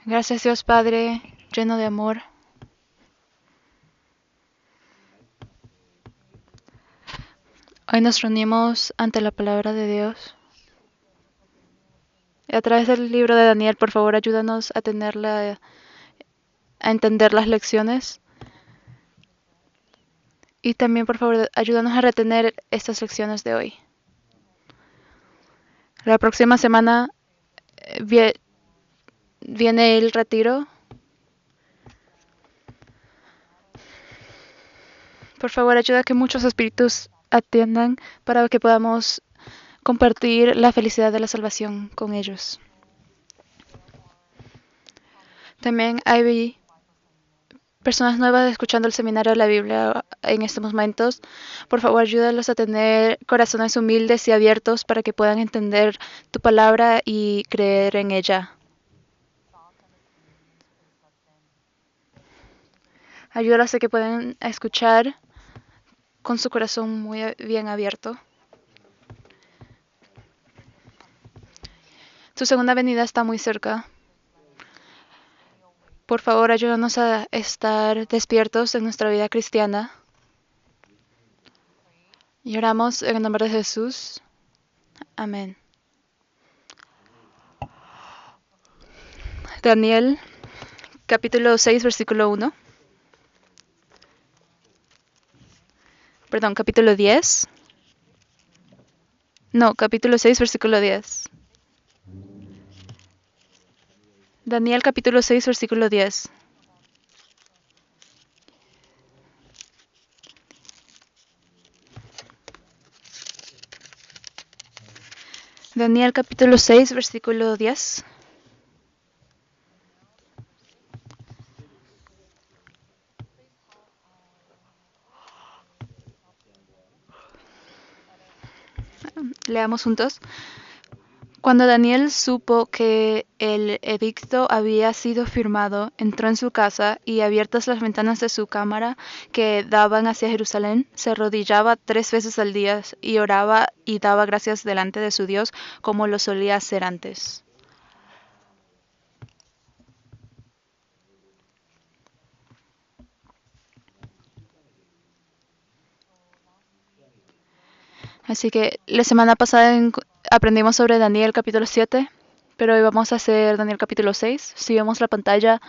Gracias Dios Padre, lleno de amor. Hoy nos reunimos ante la palabra de Dios. Y a través del libro de Daniel, por favor, ayúdanos a entender las lecciones. Y también, por favor, ayúdanos a retener estas lecciones de hoy. La próxima semana viene el retiro. Por favor, ayuda a que muchos espíritus atiendan para que podamos compartir la felicidad de la salvación con ellos. También hay personas nuevas escuchando el seminario de la Biblia en estos momentos. Por favor, ayúdalos a tener corazones humildes y abiertos para que puedan entender tu palabra y creer en ella. Ayúdalos a que puedan escuchar con su corazón muy bien abierto. Su segunda venida está muy cerca. Por favor, ayúdanos a estar despiertos en nuestra vida cristiana. Y oramos en el nombre de Jesús. Amén. Daniel, capítulo 6, versículo 1. Perdón, capítulo 10. No, capítulo 6, versículo 10. Daniel capítulo 6, versículo 10. Daniel capítulo 6, versículo 10. Leamos juntos. Cuando Daniel supo que el edicto había sido firmado, entró en su casa y, abiertas las ventanas de su cámara que daban hacia Jerusalén, se arrodillaba 3 veces al día y oraba y daba gracias delante de su Dios como lo solía hacer antes. Así que la semana pasada aprendimos sobre Daniel capítulo 7, pero hoy vamos a hacer Daniel capítulo 6. Si vemos la pantalla,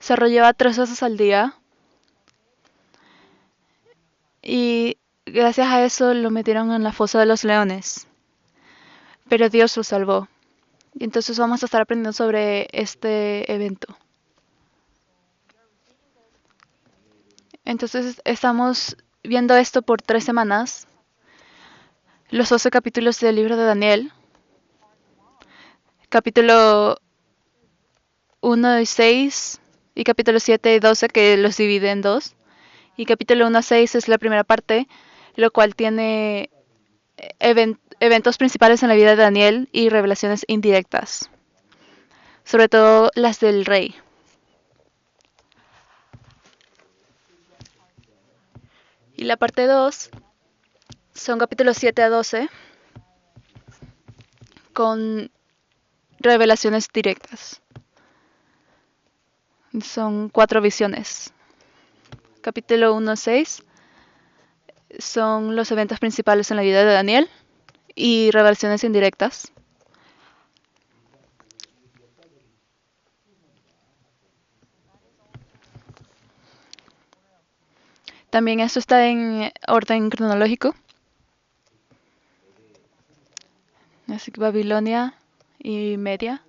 se arrollaba 3 veces al día y gracias a eso lo metieron en la fosa de los leones. Pero Dios lo salvó. Y entonces vamos a estar aprendiendo sobre este evento. Entonces estamos viendo esto por 3 semanas. Los 12 capítulos del libro de Daniel. Capítulo 1 y 6 y capítulo 7 y 12 que los divide en dos. Y capítulo 1 a 6 es la primera parte, lo cual tiene eventos principales en la vida de Daniel y revelaciones indirectas, sobre todo las del rey. Y la parte 2 son capítulos 7 a 12 con revelaciones directas. Son 4 visiones. Capítulo 1 a 6 son los eventos principales en la vida de Daniel y revelaciones indirectas. También esto está en orden cronológico. Así que Babilonia y Media.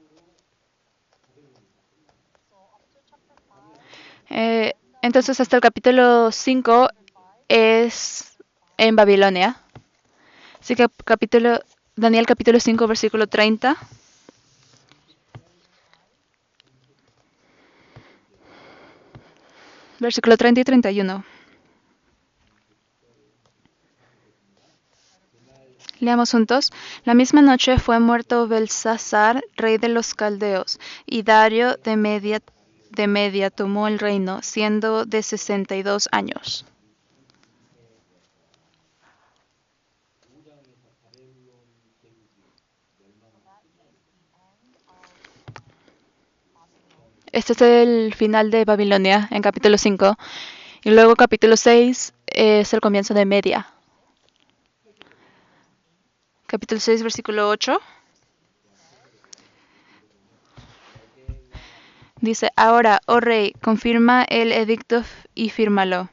Entonces hasta el capítulo 5 es en Babilonia. Así que Daniel capítulo 5 versículo 30. Versículo 30 y 31. Leamos juntos. La misma noche fue muerto Belsasar, rey de los caldeos, y Dario de Media tomó el reino, siendo de 62 años. Este es el final de Babilonia en capítulo 5. Y luego capítulo 6 es el comienzo de Media. Capítulo 6, versículo 8. Dice, ahora, oh rey, confirma el edicto y fírmalo,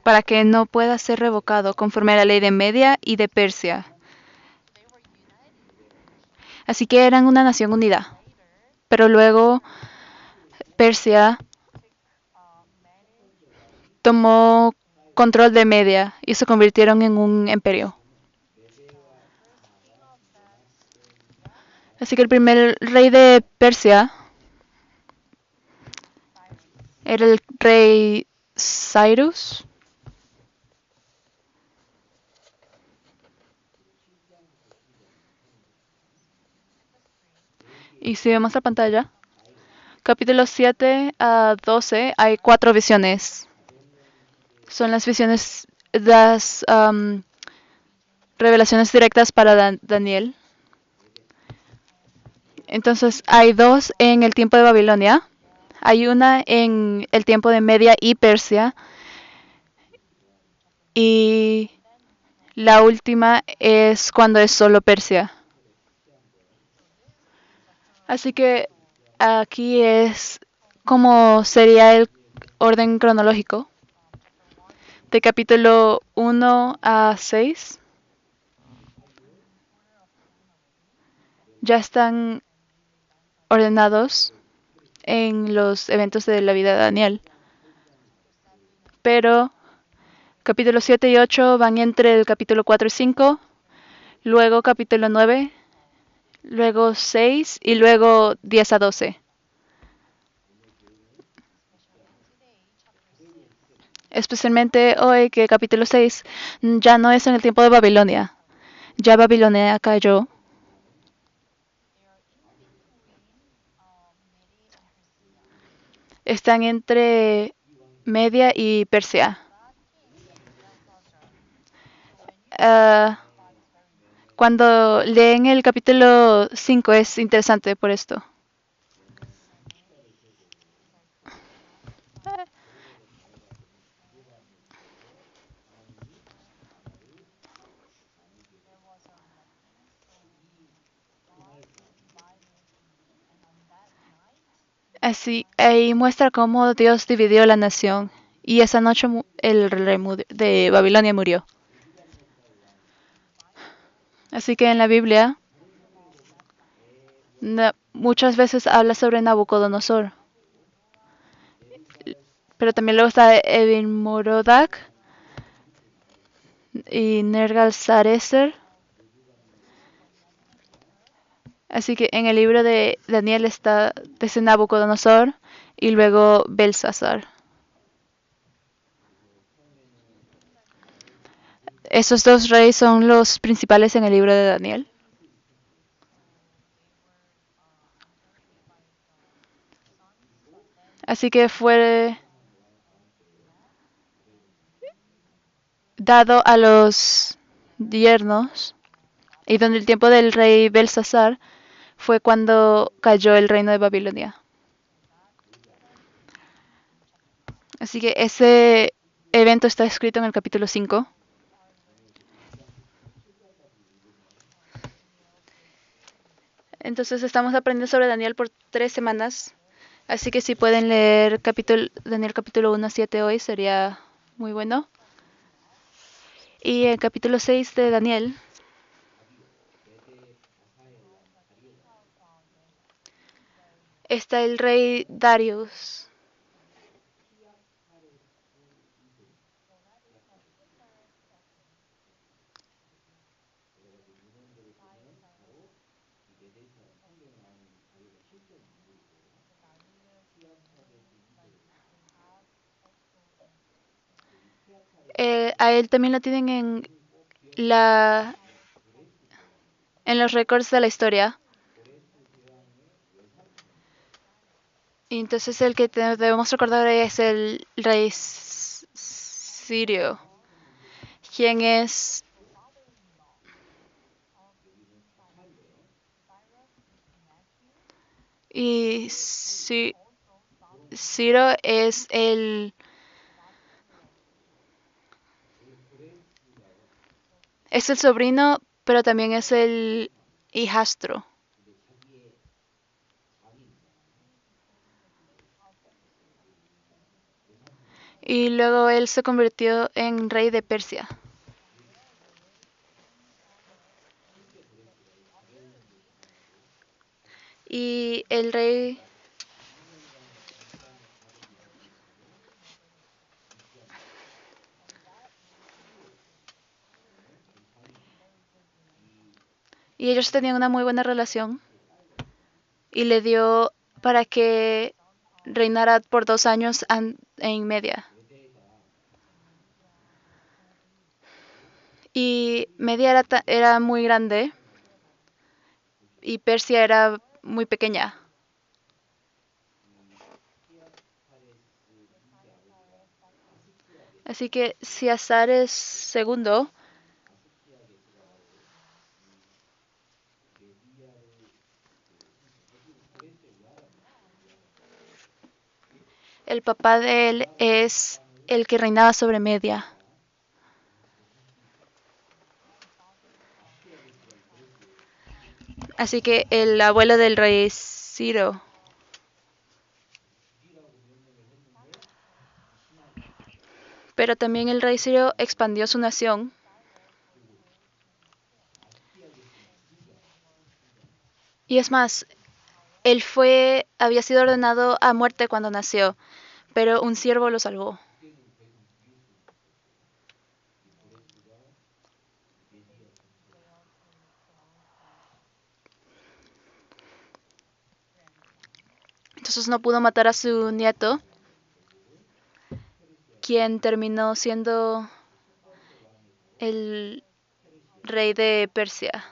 para que no pueda ser revocado conforme a la ley de Media y de Persia. Así que eran una nación unida. Pero luego Persia tomó control de Media y se convirtieron en un imperio. Así que el primer rey de Persia era el rey Cyrus. Y si vemos la pantalla, capítulos 7 a 12 hay 4 visiones. Son las visiones, las revelaciones directas para Daniel. Entonces hay 2 en el tiempo de Babilonia. Hay una en el tiempo de Media y Persia. Y la última es cuando es solo Persia. Así que aquí es como sería el orden cronológico de capítulo 1 a 6. Ya están ordenados en los eventos de la vida de Daniel. Pero capítulo 7 y 8 van entre el capítulo 4 y 5, luego capítulo 9, luego 6 y luego 10 a 12. Especialmente hoy que capítulo 6 ya no es en el tiempo de Babilonia. Ya Babilonia cayó. Están entre Media y Persia. Ah, cuando leen el capítulo 5 es interesante por esto. Así, ahí muestra cómo Dios dividió la nación y esa noche el rey de Babilonia murió. Así que en la Biblia muchas veces habla sobre Nabucodonosor, pero también luego está Evil-Merodach y Nergal-Sarecer. Así que en el libro de Daniel está desde Nabucodonosor y luego Belsasar. Esos 2 reyes son los principales en el libro de Daniel. Así que fue dado a los yernos y donde el tiempo del rey Belsasar fue cuando cayó el reino de Babilonia. Así que ese evento está escrito en el capítulo 5. Entonces estamos aprendiendo sobre Daniel por 3 semanas. Así que si pueden leer Daniel capítulo 1 a 7 hoy sería muy bueno. Y el capítulo 6 de Daniel está el rey Darius. A él también lo tienen la, en los récords de la historia. Y entonces el que debemos recordar es el rey Sirio, quien es Y Ciro es el sobrino, pero también es el hijastro. Y luego él se convirtió en rey de Persia. Y el rey y ellos tenían una muy buena relación y le dio para que reinara por 2 años en media. Y Media era muy grande y Persia era muy pequeña. Así que Ciasares II, el papá de él es el que reinaba sobre Media. Así que el abuelo del rey Ciro. Pero también el rey Ciro expandió su nación. Y es más, había sido ordenado a muerte cuando nació, pero un siervo lo salvó. Entonces no pudo matar a su nieto, quien terminó siendo el rey de Persia.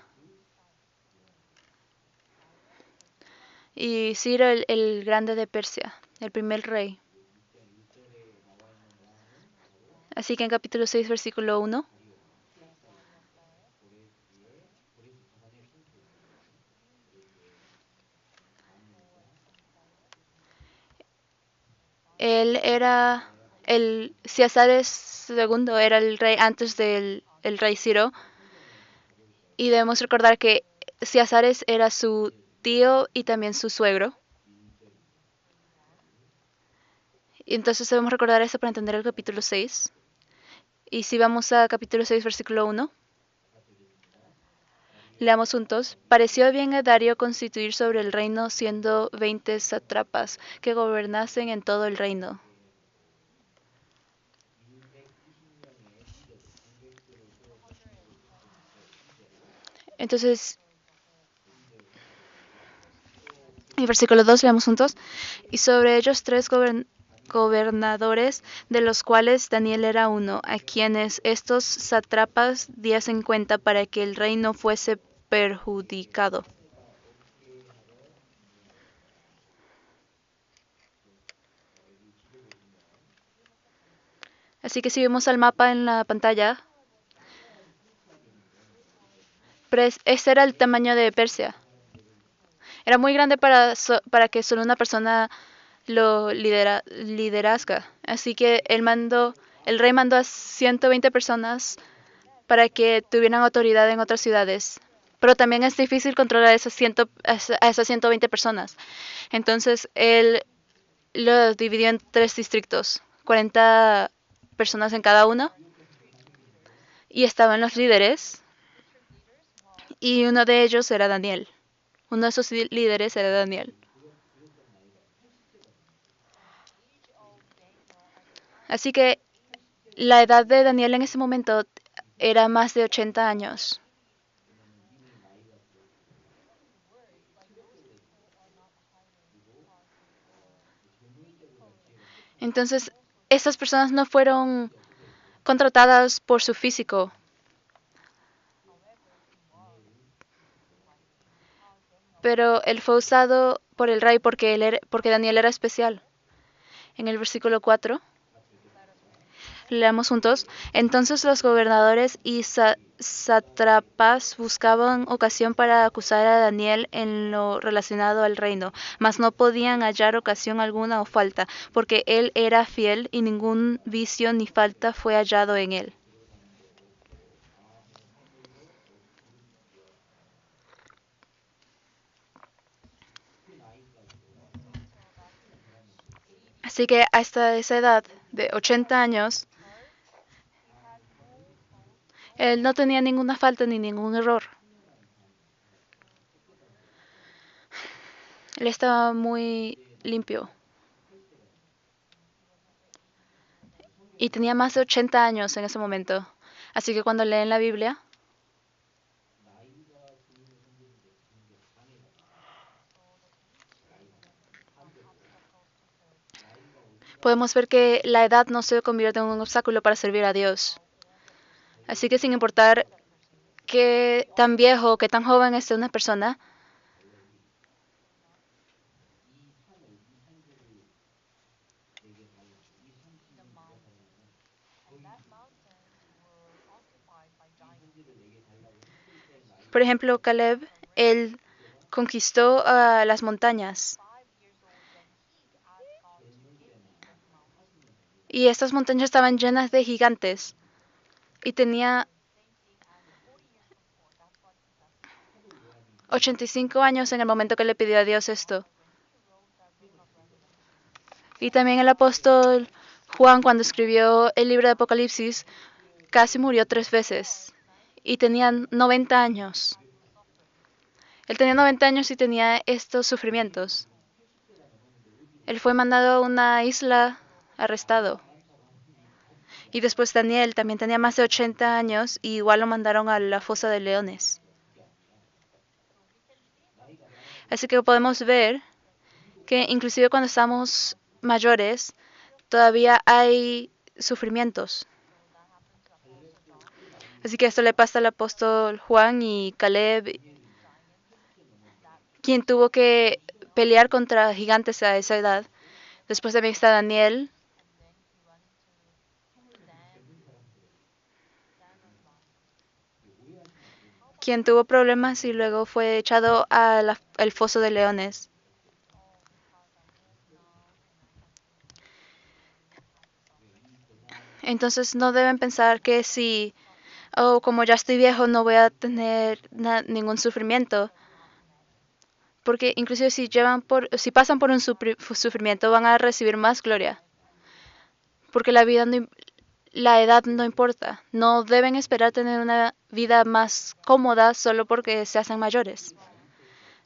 Y Ciro el grande de Persia, el primer rey. Así que en capítulo 6, versículo 1, él era el Ciasares segundo, era el rey antes del el rey Ciro. Y debemos recordar que Ciasares era su tío y también su suegro. Y entonces debemos recordar eso para entender el capítulo 6. Y si vamos a capítulo 6, versículo 1, leamos juntos. Pareció bien a Darío constituir sobre el reino siendo 20 sátrapas que gobernasen en todo el reino. Entonces, en versículo 2 leamos juntos. Y sobre ellos 3 gobernadores, de los cuales Daniel era uno, a quienes estos sátrapas diesen cuenta para que el rey no fuese perjudicado. Así que si vemos al mapa en la pantalla, este era el tamaño de Persia. Era muy grande para que solo una persona lo liderazga. Así que el rey mandó a 120 personas para que tuvieran autoridad en otras ciudades. Pero también es difícil controlar a esas 120 personas. Entonces él lo dividió en 3 distritos, 40 personas en cada uno. Y estaban los líderes. Y uno de ellos era Daniel. Uno de esos líderes era Daniel. Así que la edad de Daniel en ese momento era más de 80 años. Entonces, estas personas no fueron contratadas por su físico, pero él fue usado por el rey porque Daniel era especial. En el versículo 4 Leamos juntos. Entonces los gobernadores y sátrapas buscaban ocasión para acusar a Daniel en lo relacionado al reino, mas no podían hallar ocasión alguna o falta, porque él era fiel y ningún vicio ni falta fue hallado en él. Así que hasta esa edad de 80 años, él no tenía ninguna falta ni ningún error. Él estaba muy limpio. Y tenía más de 80 años en ese momento. Así que cuando leen la Biblia, podemos ver que la edad no se convierte en un obstáculo para servir a Dios. Así que sin importar qué tan viejo o qué tan joven esté una persona, por ejemplo, Caleb, él conquistó las montañas. Y estas montañas estaban llenas de gigantes. Y tenía 85 años en el momento que le pidió a Dios esto. Y también el apóstol Juan, cuando escribió el libro de Apocalipsis, casi murió 3 veces. Y tenía 90 años. Él tenía 90 años y tenía estos sufrimientos. Él fue mandado a una isla arrestado. Y después Daniel también tenía más de 80 años y igual lo mandaron a la fosa de leones. Así que podemos ver que inclusive cuando estamos mayores, todavía hay sufrimientos. Así que esto le pasa al apóstol Juan y Caleb, quien tuvo que pelear contra gigantes a esa edad. Después también está Daniel, quien tuvo problemas y luego fue echado al foso de leones. Entonces no deben pensar que si, oh, como ya estoy viejo, no voy a tener ningún sufrimiento. Porque inclusive si pasan por un sufrimiento, van a recibir más gloria. Porque la edad no importa. No deben esperar tener una vida más cómoda solo porque se hacen mayores.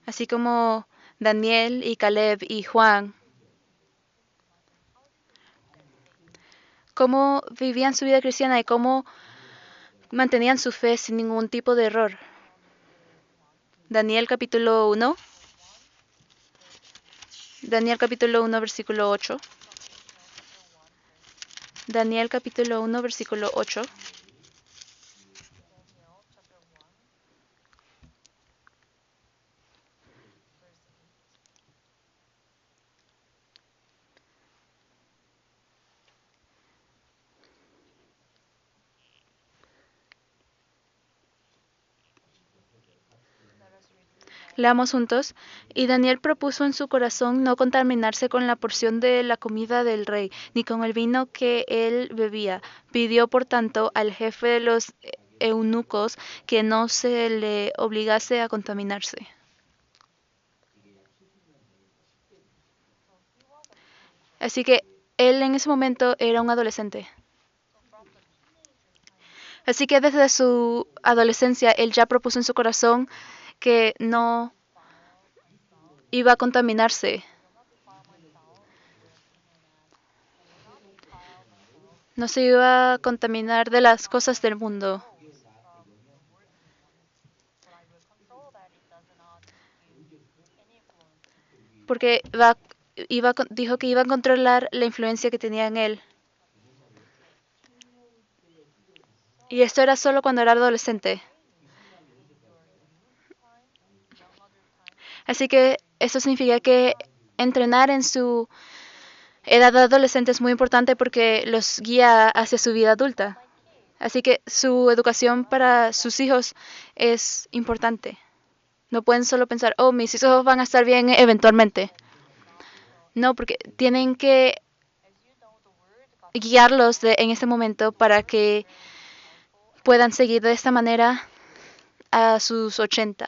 Así como Daniel y Caleb y Juan, cómo vivían su vida cristiana y cómo mantenían su fe sin ningún tipo de error. Daniel capítulo 1. Daniel capítulo 1, versículo 8. Daniel capítulo 1, versículo 8. Leamos juntos. Y Daniel propuso en su corazón no contaminarse con la porción de la comida del rey, ni con el vino que él bebía. Pidió, por tanto, al jefe de los eunucos que no se le obligase a contaminarse. Así que él en ese momento era un adolescente. Así que desde su adolescencia él ya propuso en su corazón que no iba a contaminarse. No se iba a contaminar de las cosas del mundo. Porque dijo que iba a controlar la influencia que tenía en él. Y esto era solo cuando era adolescente. Así que esto significa que entrenar edad adolescente es muy importante porque los guía hacia su vida adulta. Así que su educación para sus hijos es importante. No pueden solo pensar, oh, mis hijos van a estar bien eventualmente. No, porque tienen que guiarlos en este momento para que puedan seguir de esta manera a sus 80.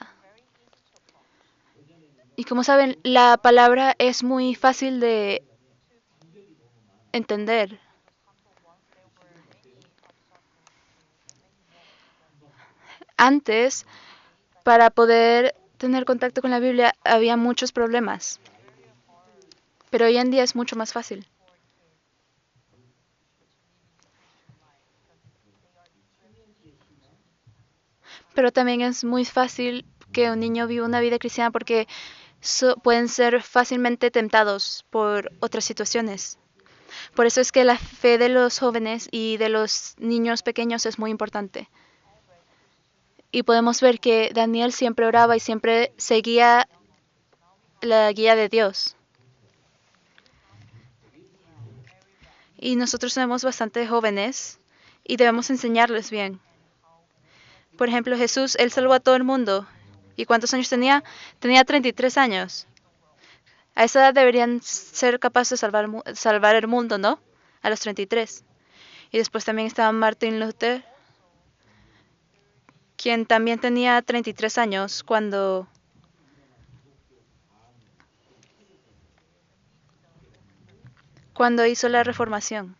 Y como saben, la palabra es muy fácil de entender. Antes, para poder tener contacto con la Biblia, había muchos problemas, pero hoy en día es mucho más fácil. Pero también es muy fácil que un niño viva una vida cristiana porque pueden ser fácilmente tentados por otras situaciones. Por eso es que la fe de los jóvenes y de los niños pequeños es muy importante. Y podemos ver que Daniel siempre oraba y siempre seguía la guía de Dios. Y nosotros somos bastante jóvenes y debemos enseñarles bien. Por ejemplo, Jesús, él salvó a todo el mundo. ¿Y cuántos años tenía? Tenía 33 años. A esa edad deberían ser capaces de salvar el mundo, ¿no? A los 33. Y después también estaba Martin Luther, quien también tenía 33 años cuando hizo la reformación.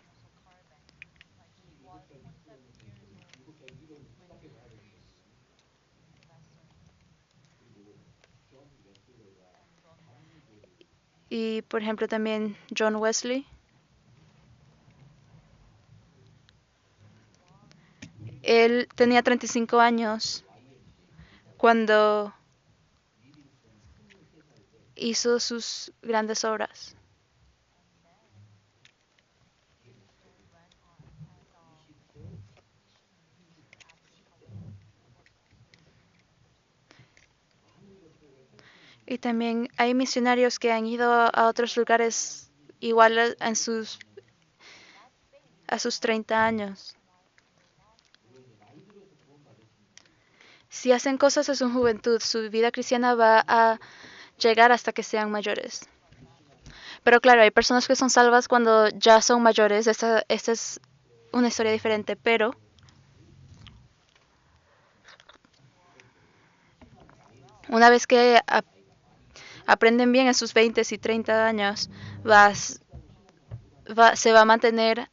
Y por ejemplo también John Wesley. Él tenía 35 años cuando hizo sus grandes obras. Y también hay misionarios que han ido a otros lugares igual a sus 30 años. Si hacen cosas en su juventud, su vida cristiana va a llegar hasta que sean mayores. Pero claro, hay personas que son salvas cuando ya son mayores. Esta es una historia diferente, pero una vez que aprenden bien en sus 20 y 30 años, se va a mantener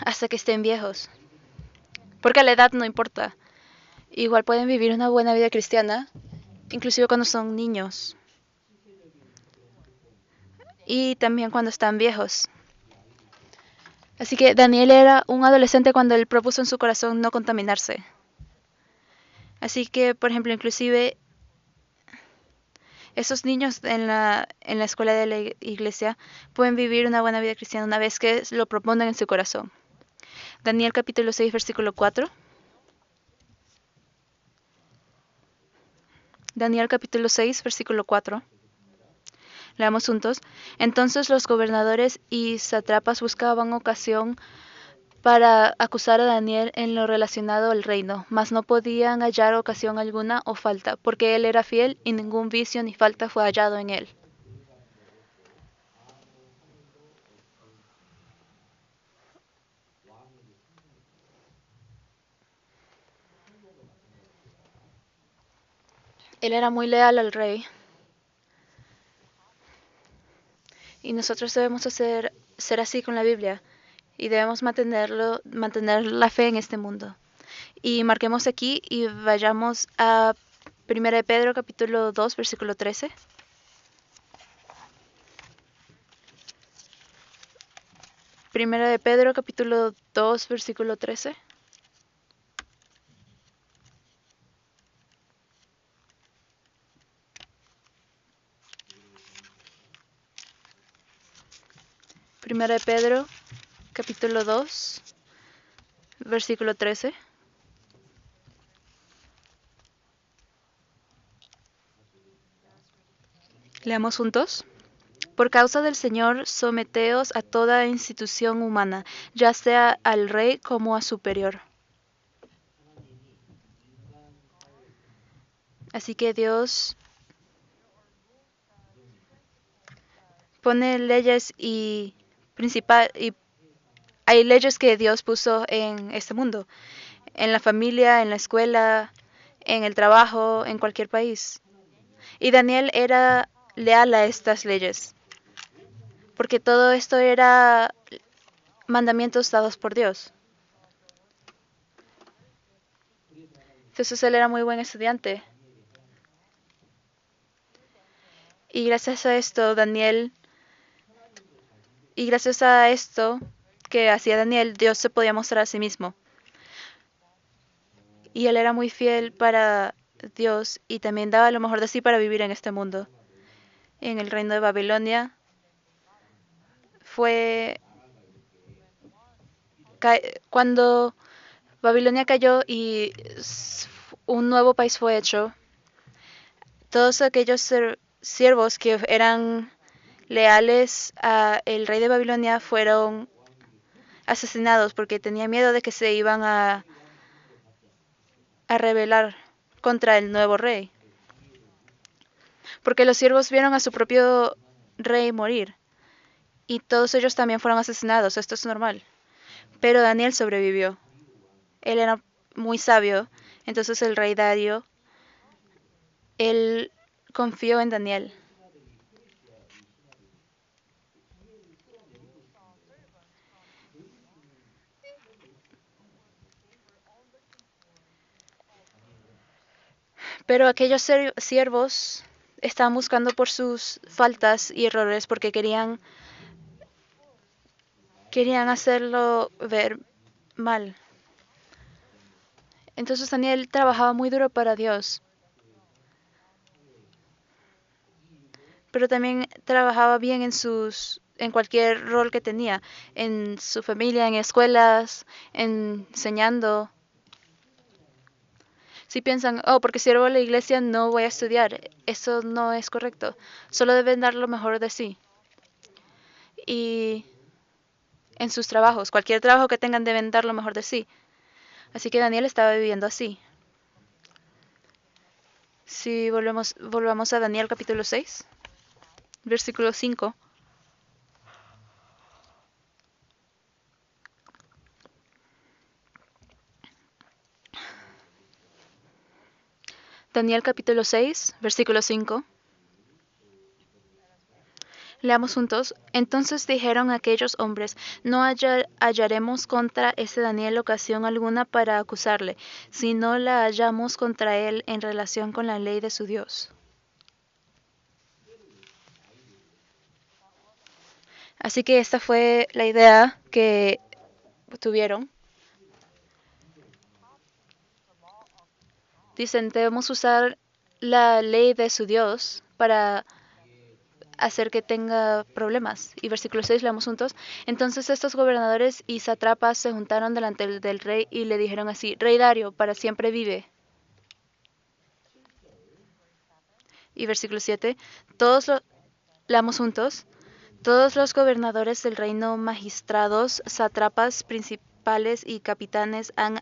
hasta que estén viejos. Porque la edad no importa. Igual pueden vivir una buena vida cristiana, inclusive cuando son niños. Y también cuando están viejos. Así que Daniel era un adolescente cuando él propuso en su corazón no contaminarse. Así que, por ejemplo, inclusive esos niños en la escuela de la iglesia pueden vivir una buena vida cristiana una vez que lo proponen en su corazón. Daniel capítulo 6, versículo 4. Daniel capítulo 6, versículo 4. Leamos juntos. Entonces los gobernadores y sátrapas buscaban ocasión para acusar a Daniel en lo relacionado al reino, mas no podían hallar ocasión alguna o falta, porque él era fiel y ningún vicio ni falta fue hallado en él. Él era muy leal al rey y nosotros debemos ser así con la Biblia y debemos mantener la fe en este mundo. Y marquemos aquí y vayamos a 1 de Pedro capítulo 2 versículo 13. Primera de Pedro capítulo 2 versículo 13. Primera de Pedro capítulo 2 versículo 13. Leamos juntos. Por causa del Señor, someteos a toda institución humana, ya sea al rey como a superior. Así que Dios pone leyes y hay leyes que Dios puso en este mundo, en la familia, en la escuela, en el trabajo, en cualquier país. Y Daniel era leal a estas leyes, porque todo esto era mandamientos dados por Dios. Entonces él era muy buen estudiante. Y gracias a esto, gracias a esto que hacía Daniel, Dios se podía mostrar a sí mismo. Y él era muy fiel para Dios y también daba lo mejor de sí para vivir en este mundo. En el reino de Babilonia fue cuando Babilonia cayó y un nuevo país fue hecho. Todos aquellos siervos que eran leales al rey de Babilonia fueron asesinados porque tenían miedo de que se iban a rebelar contra el nuevo rey. Porque los siervos vieron a su propio rey morir y todos ellos también fueron asesinados. Esto es normal. Pero Daniel sobrevivió. Él era muy sabio. Entonces el rey Darío, él confió en Daniel. Pero aquellos siervos estaban buscando por sus faltas y errores porque querían hacerlo ver mal. Entonces Daniel trabajaba muy duro para Dios, pero también trabajaba bien en cualquier rol que tenía, en su familia, en escuelas, enseñando. Si piensan, oh, porque sirvo a la iglesia no voy a estudiar, eso no es correcto. Solo deben dar lo mejor de sí. Y en sus trabajos, cualquier trabajo que tengan deben dar lo mejor de sí. Así que Daniel estaba viviendo así. Si volvamos a Daniel capítulo 6, versículo 5. Daniel capítulo 6, versículo 5. Leamos juntos. Entonces dijeron aquellos hombres, no hallaremos contra ese Daniel ocasión alguna para acusarle, si no la hallamos contra él en relación con la ley de su Dios. Así que esta fue la idea que tuvieron. Dicen, debemos usar la ley de su Dios para hacer que tenga problemas. Y versículo 6, leamos juntos. Entonces estos gobernadores y sátrapas se juntaron delante del rey y le dijeron así, Rey Dario, para siempre vive. Y versículo 7, leamos juntos. Todos los gobernadores del reino, magistrados, sátrapas, principales y capitanes han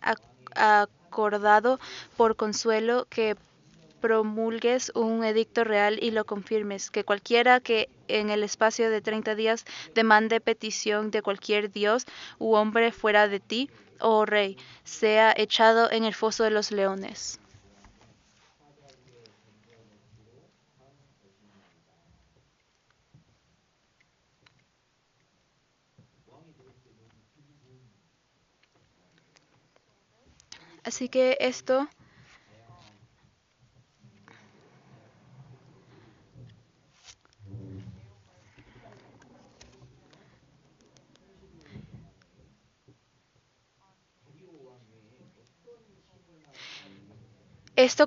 acordado por consuelo que promulgues un edicto real y lo confirmes, que cualquiera que en el espacio de 30 días demande petición de cualquier dios u hombre fuera de ti, oh rey, sea echado en el foso de los leones. Así que esto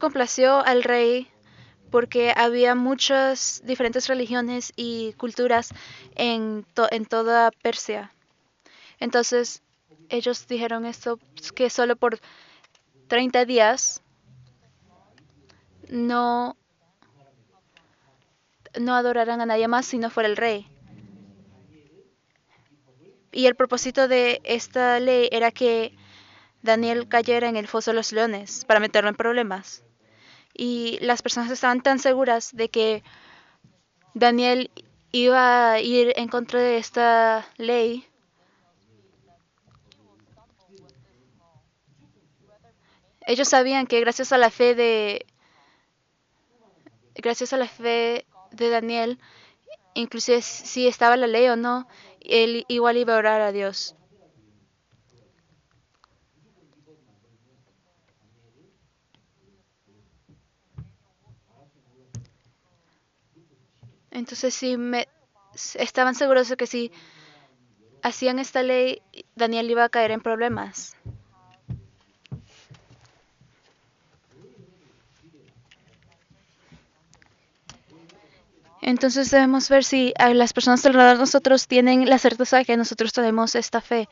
complació al rey porque había muchas diferentes religiones y culturas en toda Persia. Entonces ellos dijeron esto, que solo por 30 días no no adoraran a nadie más si no fuera el rey. Y el propósito de esta ley era que Daniel cayera en el foso de los leones para meterlo en problemas. Y las personas estaban tan seguras de que Daniel iba a ir en contra de esta ley. Ellos sabían que gracias a la fe de Daniel, inclusive si estaba la ley o no, él igual iba a orar a Dios. Entonces, estaban seguros de que si hacían esta ley, Daniel iba a caer en problemas. Entonces debemos ver si las personas alrededor de nosotros tienen la certeza de que nosotros tenemos esta fe.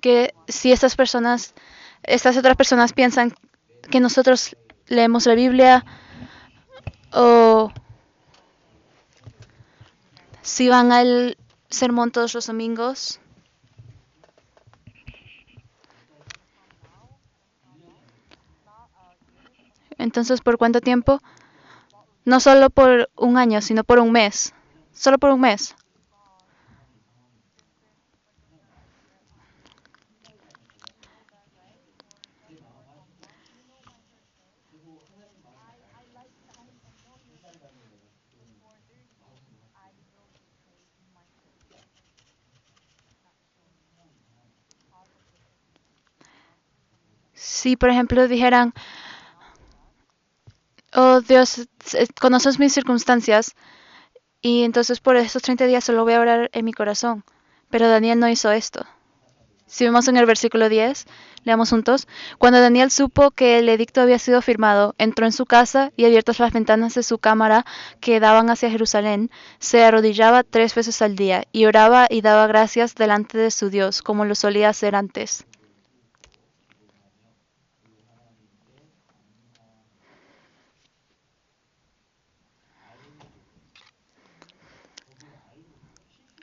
Que si estas otras personas piensan que nosotros leemos la Biblia o si van al sermón todos los domingos. Entonces, ¿por cuánto tiempo? No solo por un año, sino por un mes. Solo por un mes. Si, por ejemplo, dijeran, oh Dios, conoces mis circunstancias y entonces por estos 30 días solo voy a orar en mi corazón. Pero Daniel no hizo esto. Si vemos en el versículo 10, leamos juntos. Cuando Daniel supo que el edicto había sido firmado, entró en su casa y abiertas las ventanas de su cámara que daban hacia Jerusalén, se arrodillaba 3 veces al día y oraba y daba gracias delante de su Dios, como lo solía hacer antes.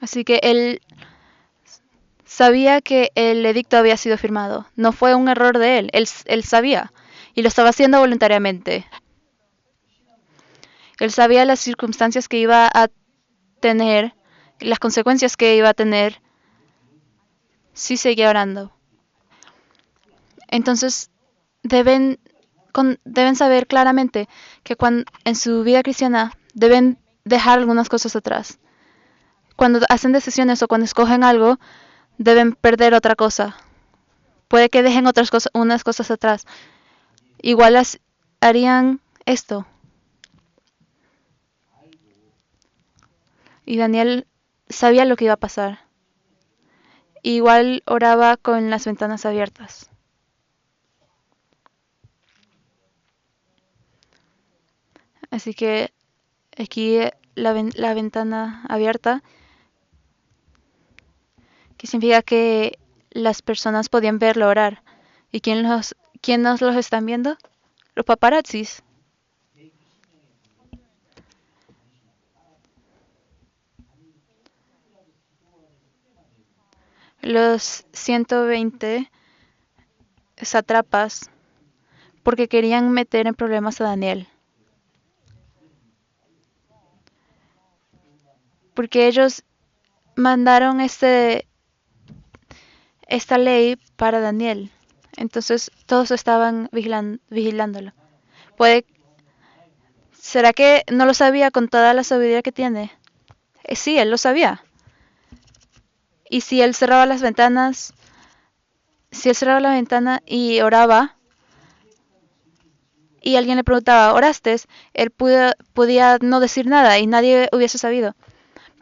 Así que él sabía que el edicto había sido firmado. No fue un error de él. Él sabía y lo estaba haciendo voluntariamente. Él sabía las circunstancias que iba a tener, las consecuencias que iba a tener si seguía orando. Entonces, deben saber claramente que en su vida cristiana deben dejar algunas cosas atrás. Cuando hacen decisiones o cuando escogen algo, deben perder otra cosa. Puede que dejen unas cosas atrás. Igual harían esto. Y Daniel sabía lo que iba a pasar. Igual oraba con las ventanas abiertas. Así que aquí la ventana abierta, que significa que las personas podían verlo orar. ¿Y quién nos los están viendo? Los paparazzis. Los 120 sátrapas porque querían meter en problemas a Daniel. Porque ellos mandaron esta ley para Daniel. Entonces todos estaban vigilándolo. ¿Será que no lo sabía con toda la sabiduría que tiene? Sí, él lo sabía. Y si él cerraba la ventana y oraba, y alguien le preguntaba, ¿oraste? Él podía no decir nada y nadie hubiese sabido.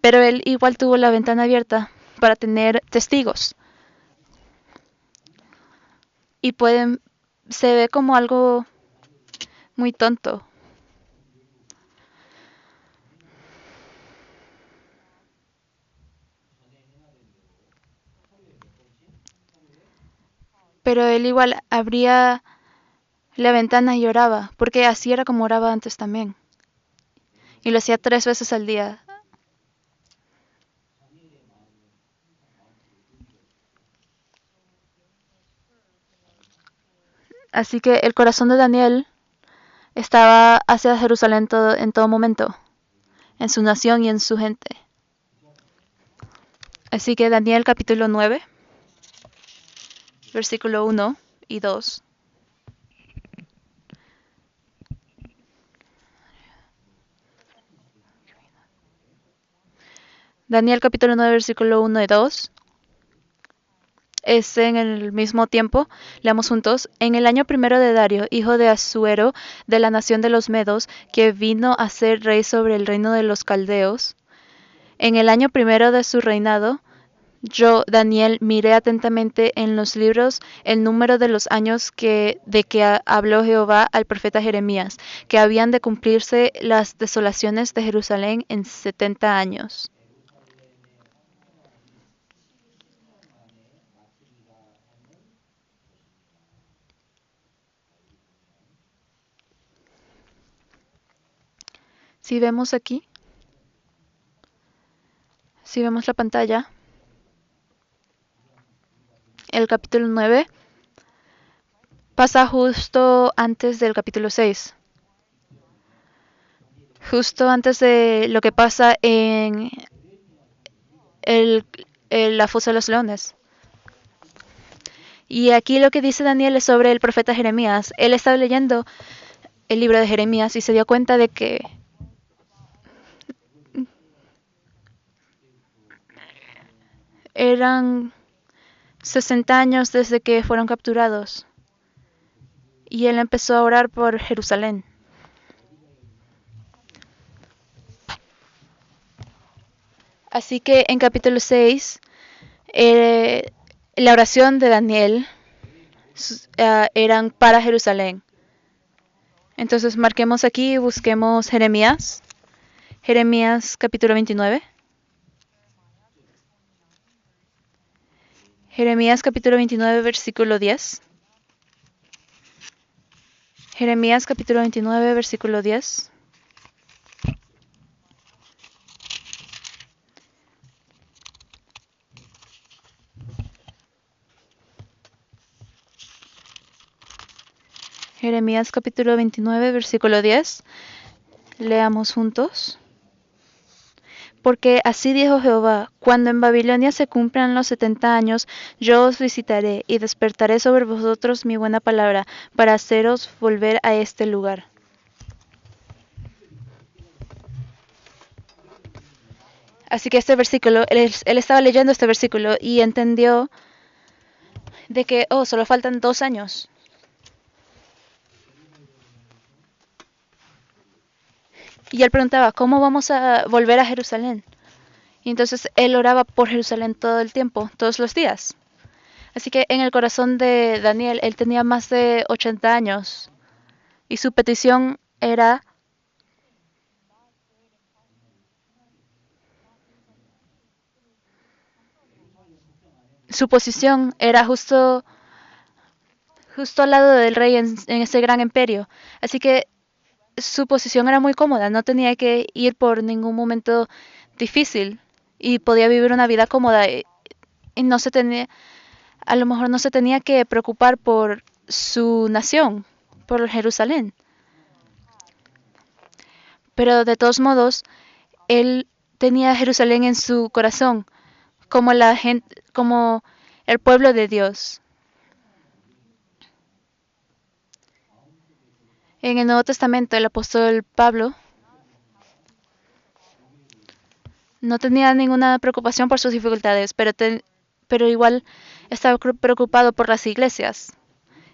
Pero él igual tuvo la ventana abierta para tener testigos. Y se ve como algo muy tonto. Pero él igual abría la ventana y oraba, porque así era como oraba antes también. y lo hacía 3 veces al día. Así que el corazón de Daniel estaba hacia Jerusalén en todo momento, en su nación y en su gente. Así que Daniel capítulo 9, versículo 1 y 2. Daniel capítulo 9, versículo 1 y 2. Es en el mismo tiempo, leamos juntos, en el año primero de Dario, hijo de Asuero, de la nación de los Medos, que vino a ser rey sobre el reino de los Caldeos. En el año primero de su reinado, yo, Daniel, miré atentamente en los libros el número de los años de que habló Jehová al profeta Jeremías, que habían de cumplirse las desolaciones de Jerusalén en 70 años. Si vemos aquí, si vemos la pantalla, el capítulo 9 pasa justo antes del capítulo 6. Justo antes de lo que pasa en la fosa de los leones. Y aquí lo que dice Daniel es sobre el profeta Jeremías. Él estaba leyendo el libro de Jeremías y se dio cuenta de que eran 60 años desde que fueron capturados. Y él empezó a orar por Jerusalén. Así que en capítulo 6, la oración de Daniel eran para Jerusalén. Entonces marquemos aquí y busquemos Jeremías. Jeremías capítulo 29. Jeremías capítulo 29, versículo 10. Jeremías capítulo 29, versículo 10. Jeremías capítulo 29, versículo 10. Leamos juntos. Porque así dijo Jehová, cuando en Babilonia se cumplan los 70 años, yo os visitaré y despertaré sobre vosotros mi buena palabra para haceros volver a este lugar. Así que este versículo, él estaba leyendo este versículo y entendió de que, solo faltan 2 años. Y él preguntaba, ¿cómo vamos a volver a Jerusalén? Y entonces él oraba por Jerusalén todo el tiempo, todos los días. Así que en el corazón de Daniel, él tenía más de 80 años. Y su petición era, su posición era justo al lado del rey en ese gran imperio. Así que su posición era muy cómoda, no tenía que ir por ningún momento difícil y podía vivir una vida cómoda y no se tenía, a lo mejor no se tenía que preocupar por su nación, por Jerusalén. Pero de todos modos, él tenía Jerusalén en su corazón, como la gente, como el pueblo de Dios. En el Nuevo Testamento, el apóstol Pablo no tenía ninguna preocupación por sus dificultades, pero igual estaba preocupado por las iglesias.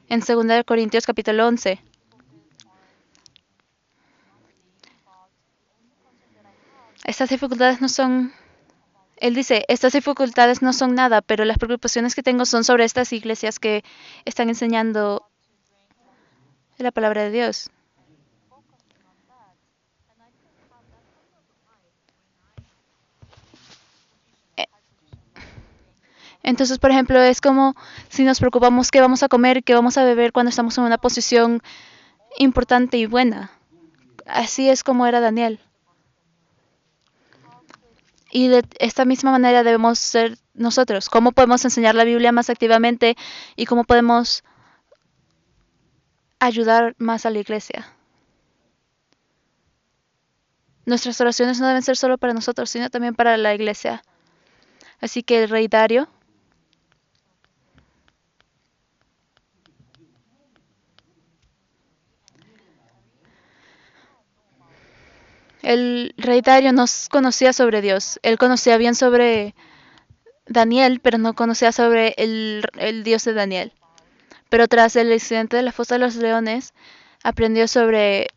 En 2 Corintios capítulo 11. Estas dificultades no son, él dice, estas dificultades no son nada, pero las preocupaciones que tengo son sobre estas iglesias que están enseñando la palabra de Dios. Entonces, por ejemplo, es como si nos preocupamos qué vamos a comer, qué vamos a beber cuando estamos en una posición importante y buena. Así es como era Daniel. Y de esta misma manera debemos ser nosotros. ¿Cómo podemos enseñar la Biblia más activamente y cómo podemos ayudar más a la iglesia? Nuestras oraciones no deben ser solo para nosotros, sino también para la iglesia. Así que el rey Dario, no conocía sobre Dios. Él conocía bien sobre Daniel, pero no conocía sobre el Dios de Daniel. Pero tras el incidente de la fosa de los leones, aprendió sobre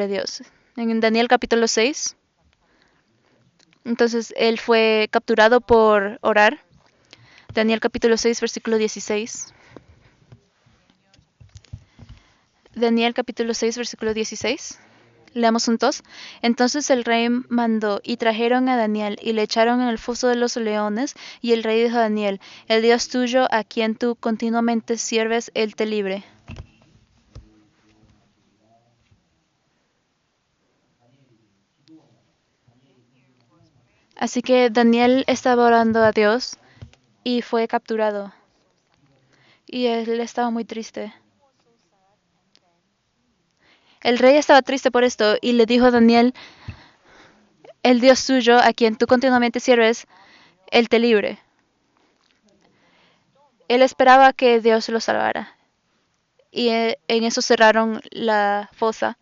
Dios. En Daniel capítulo 6, entonces él fue capturado por orar. Daniel capítulo 6, versículo 16. Daniel capítulo 6, versículo 16. Leamos juntos. Entonces el rey mandó y trajeron a Daniel y le echaron en el foso de los leones, y el rey dijo a Daniel: el Dios tuyo, a quien tú continuamente sirves, él te libre. Así que Daniel estaba orando a Dios y fue capturado. Y él estaba muy triste. El rey estaba triste por esto y le dijo a Daniel: el Dios tuyo, a quien tú continuamente sirves, él te libre. Él esperaba que Dios lo salvara. Y en eso cerraron la fosa.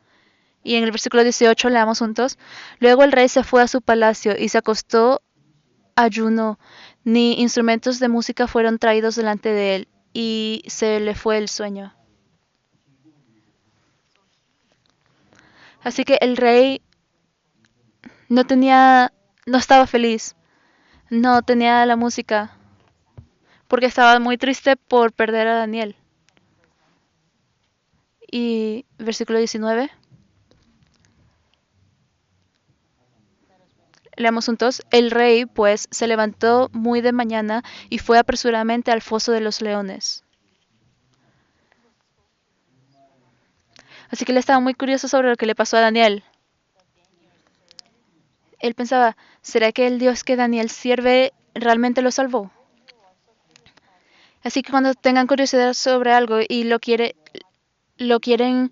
Y en el versículo 18 leamos juntos. Luego el rey se fue a su palacio y se acostó ayuno. Ni instrumentos de música fueron traídos delante de él, y se le fue el sueño. Así que el rey no estaba feliz, no tenía la música, porque estaba muy triste por perder a Daniel. Y versículo 19. Leamos juntos. El rey, pues, se levantó muy de mañana y fue apresuradamente al foso de los leones. Así que él estaba muy curioso sobre lo que le pasó a Daniel. Él pensaba: ¿será que el Dios que Daniel sirve realmente lo salvó? Así que cuando tengan curiosidad sobre algo y lo quieren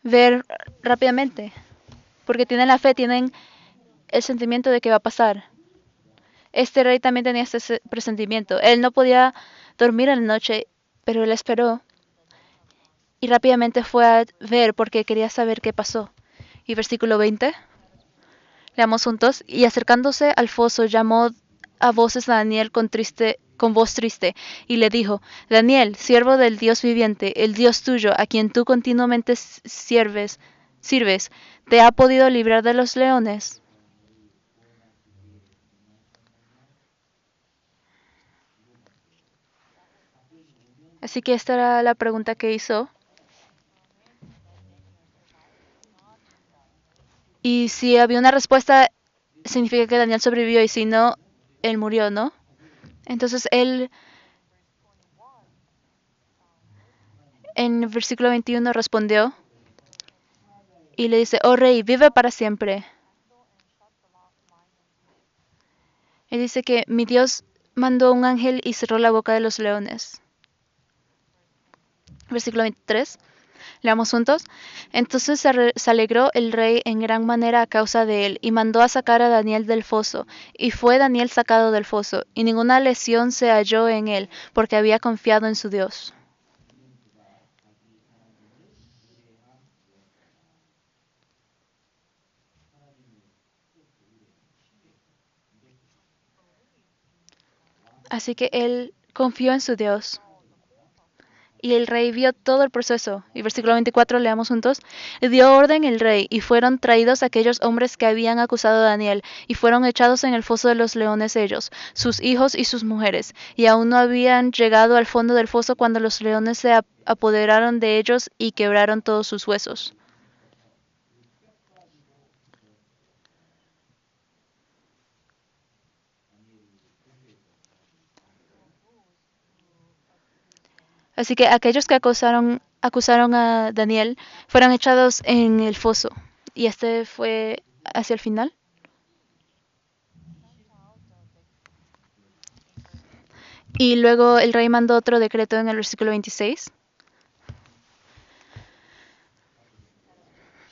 ver rápidamente, porque tienen la fe, tienen el sentimiento de que va a pasar. Este rey también tenía este presentimiento. Él no podía dormir en la noche, pero él esperó y rápidamente fue a ver porque quería saber qué pasó. Y versículo 20, leamos juntos. Y acercándose al foso, llamó a voces a Daniel con voz triste, y le dijo: Daniel, siervo del Dios viviente, el Dios tuyo, a quien tú continuamente sirves, ¿te ha podido librar de los leones? Así que esta era la pregunta que hizo. Y si había una respuesta, significa que Daniel sobrevivió, y si no, él murió, ¿no? Entonces él, en el versículo 21, respondió y le dice: oh rey, vive para siempre. Él dice que mi Dios mandó un ángel y cerró la boca de los leones. Versículo 23. Leamos juntos. Entonces se alegró el rey en gran manera a causa de él, y mandó a sacar a Daniel del foso. Y fue Daniel sacado del foso, y ninguna lesión se halló en él, porque había confiado en su Dios. Así que él confió en su Dios. Y el rey vio todo el proceso. Y versículo 24, leamos juntos. Y dio orden el rey, y fueron traídos aquellos hombres que habían acusado a Daniel, y fueron echados en el foso de los leones ellos, sus hijos y sus mujeres. Y aún no habían llegado al fondo del foso cuando los leones se apoderaron de ellos y quebraron todos sus huesos. Así que aquellos que acusaron a Daniel fueron echados en el foso. y este fue hacia el final. Y luego el rey mandó otro decreto en el versículo 26.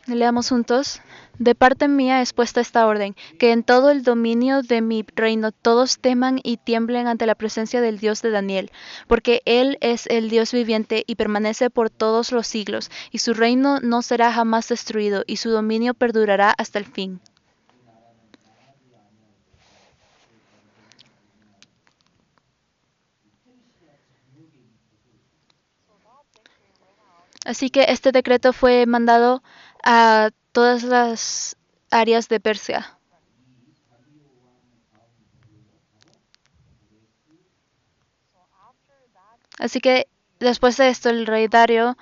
Leamos juntos. De parte mía es puesta esta orden, que en todo el dominio de mi reino todos teman y tiemblen ante la presencia del Dios de Daniel, porque Él es el Dios viviente y permanece por todos los siglos, y su reino no será jamás destruido, y su dominio perdurará hasta el fin. Así que este decreto fue mandado a todas las áreas de Persia. Así que después de esto el rey Dario,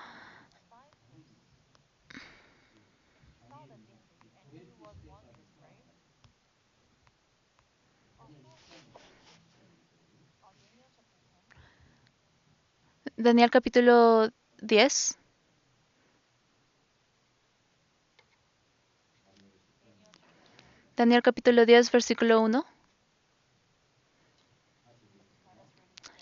Daniel capítulo 10, Daniel capítulo 10 versículo 1.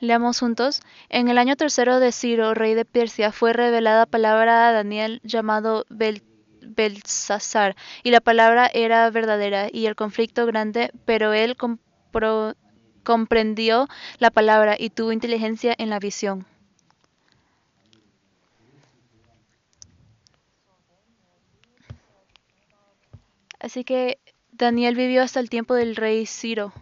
Leamos juntos. En el año tercero de Ciro, rey de Persia, fue revelada palabra a Daniel llamado Belsasar, y la palabra era verdadera y el conflicto grande, pero él comprendió la palabra y tuvo inteligencia en la visión. Así que Daniel vivió hasta el tiempo del rey Ciro.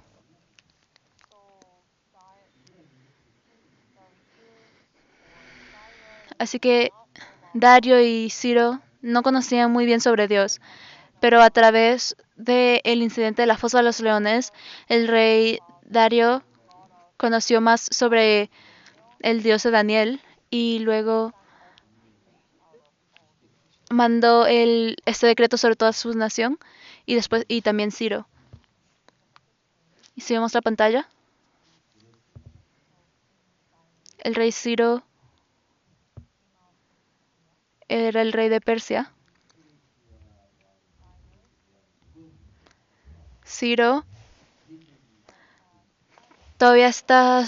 Así que Dario y Ciro no conocían muy bien sobre Dios, pero a través del incidente de la fosa de los leones, el rey Dario conoció más sobre el Dios de Daniel y luego mandó este decreto sobre toda su nación y después y también Ciro. Y si vemos la pantalla, el rey Ciro era el rey de Persia. Ciro todavía está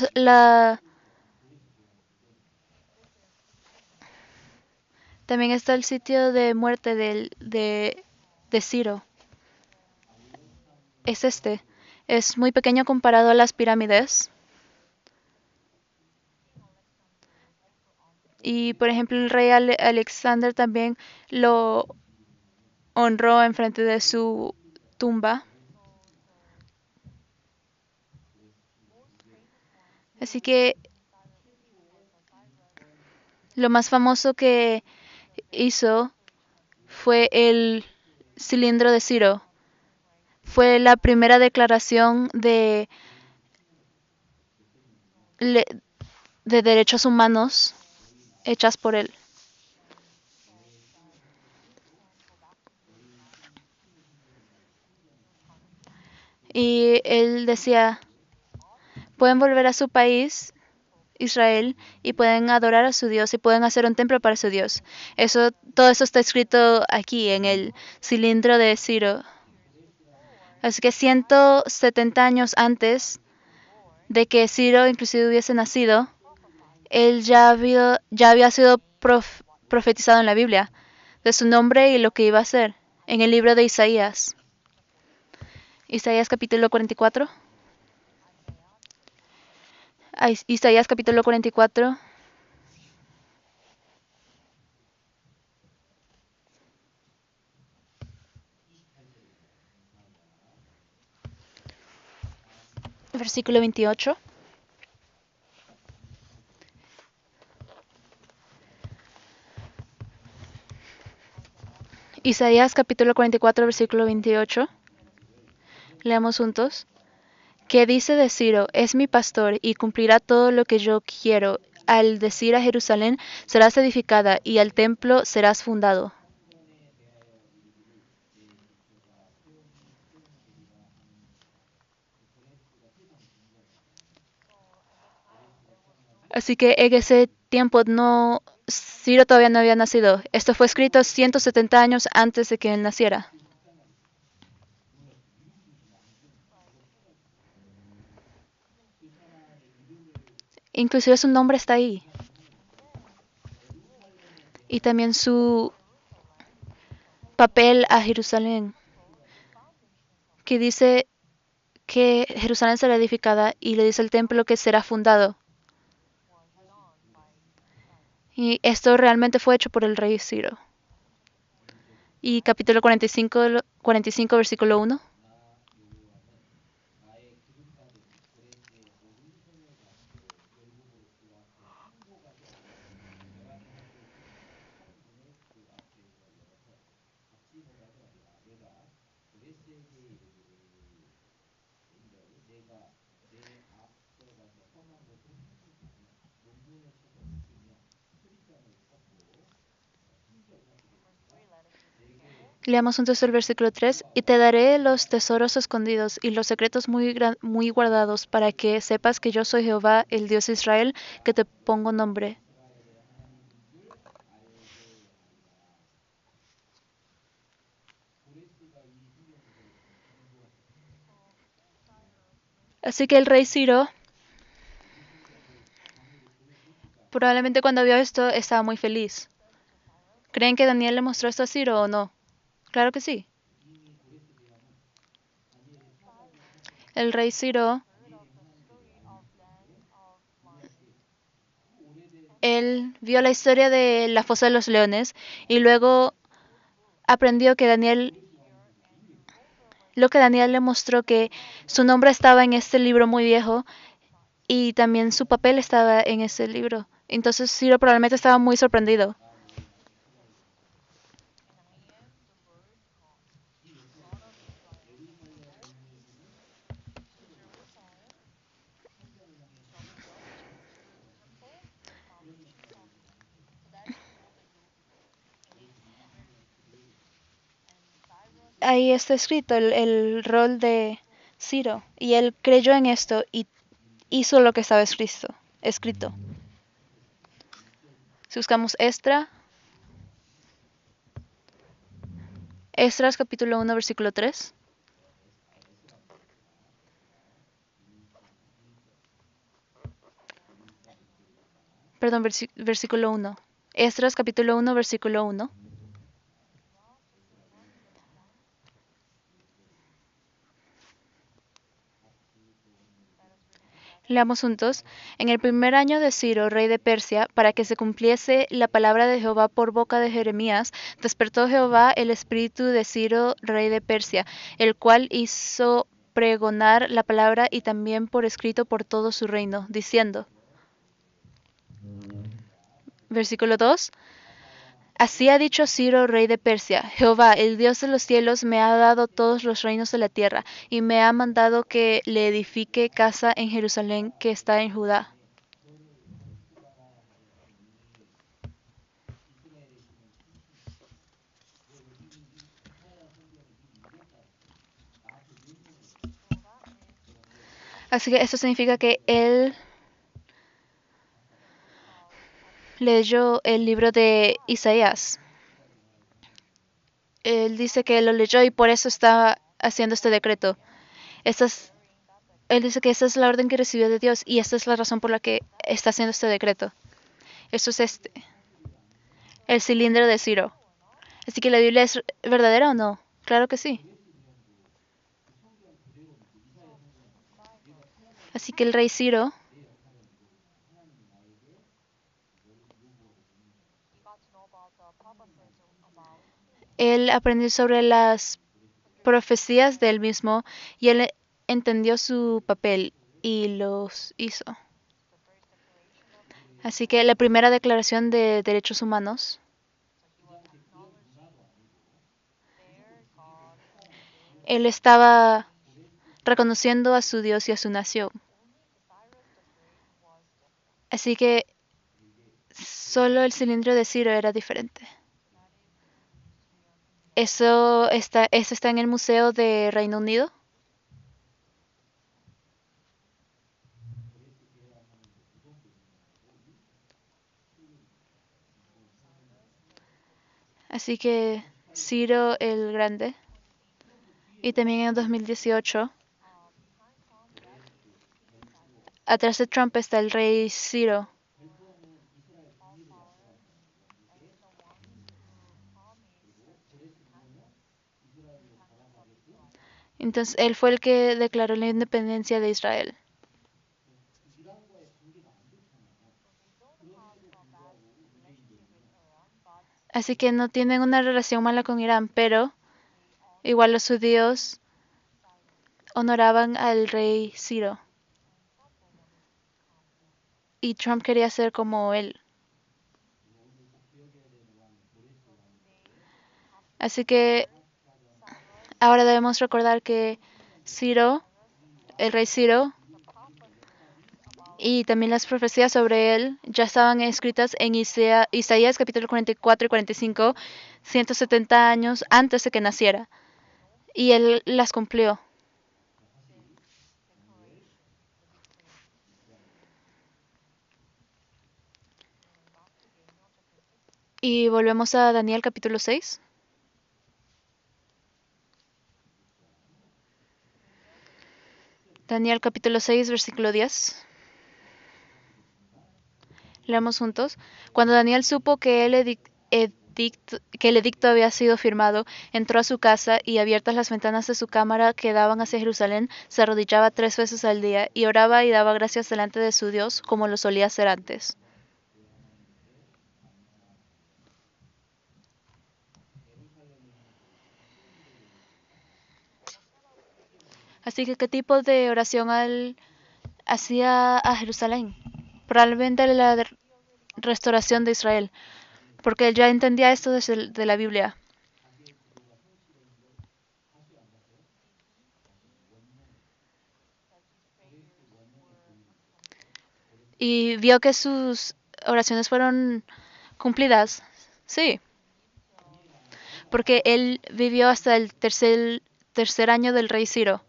también está el sitio de muerte de Ciro. Es este. Es muy pequeño comparado a las pirámides. Y por ejemplo el rey Alexander también lo honró enfrente de su tumba. Así que lo más famoso que hizo fue el cilindro de Ciro. Fue la primera declaración de derechos humanos hechas por él. Y él decía, pueden volver a su país, Israel, y pueden adorar a su Dios y pueden hacer un templo para su Dios. Todo eso está escrito aquí en el cilindro de Ciro. Así que 170 años antes de que Ciro inclusive hubiese nacido, él ya había sido profetizado en la Biblia de su nombre y lo que iba a hacer en el libro de Isaías. Isaías capítulo 44. Isaías capítulo 44, versículo 28. Isaías capítulo 44, versículo 28. Leamos juntos. Que dice de Ciro, es mi pastor y cumplirá todo lo que yo quiero. Al decir a Jerusalén, serás edificada y al templo serás fundado. Así que en ese tiempo no Ciro todavía no había nacido. Esto fue escrito 170 años antes de que él naciera. Inclusive su nombre está ahí. Y también su papel a Jerusalén, que dice que Jerusalén será edificada y le dice el templo que será fundado. Y esto realmente fue hecho por el rey Ciro. Y capítulo 45 versículo 1. Leamos juntos el versículo 3. Y te daré los tesoros escondidos y los secretos muy guardados, para que sepas que yo soy Jehová, el Dios de Israel, que te pongo nombre. Así que el rey Ciro, probablemente cuando vio esto, estaba muy feliz. ¿Creen que Daniel le mostró esto a Ciro o no? Claro que sí. El rey Ciro, él vio la historia de la fosa de los leones y luego aprendió que Daniel le mostró que su nombre estaba en este libro muy viejo y también su papel estaba en ese libro. Entonces Ciro probablemente estaba muy sorprendido. Ahí está escrito el rol de Ciro y él creyó en esto y hizo lo que estaba escrito. Si buscamos Esdras capítulo 1 versículo 3. Perdón, versículo 1. Esdras capítulo 1 versículo 1. Leamos juntos. En el primer año de Ciro, rey de Persia, para que se cumpliese la palabra de Jehová por boca de Jeremías, despertó Jehová el espíritu de Ciro, rey de Persia, el cual hizo pregonar la palabra y también por escrito por todo su reino, diciendo, versículo 2. Así ha dicho Ciro, rey de Persia: Jehová, el Dios de los cielos, me ha dado todos los reinos de la tierra, y me ha mandado que le edifique casa en Jerusalén, que está en Judá. Así que esto significa que él leyó el libro de Isaías. Él dice que lo leyó y por eso está haciendo este decreto. Esta es- él dice que esta es la orden que recibió de Dios y esta es la razón por la que está haciendo este decreto. Esto es el cilindro de Ciro. Así que la Biblia es verdadera o no. Claro que sí. Así que el rey Ciro, él aprendió sobre las profecías del mismo y él entendió su papel y los hizo. Así que la primera declaración de derechos humanos, él estaba reconociendo a su Dios y a su nación. Así que solo el cilindro de Ciro era diferente. Eso está en el Museo de Reino Unido. Así que Ciro el Grande. Y también en 2018, atrás de Trump está el rey Ciro. Entonces, él fue el que declaró la independencia de Israel. Así que no tienen una relación mala con Irán, pero igual los judíos honoraban al rey Ciro. Y Trump quería ser como él. Así que ahora debemos recordar que Ciro, el rey Ciro, y también las profecías sobre él ya estaban escritas en Isaías capítulo 44 y 45, 170 años antes de que naciera. Y él las cumplió. Y volvemos a Daniel capítulo 6. Daniel capítulo 6, versículo 10. Leamos juntos. Cuando Daniel supo que el edicto había sido firmado, entró a su casa y abiertas las ventanas de su cámara que daban hacia Jerusalén, se arrodillaba 3 veces al día y oraba y daba gracias delante de su Dios como lo solía hacer antes. Así que, ¿qué tipo de oración hacía a Jerusalén? Probablemente la restauración de Israel, porque él ya entendía esto de la Biblia. Y vio que sus oraciones fueron cumplidas. Sí, porque él vivió hasta el tercer año del rey Ciro.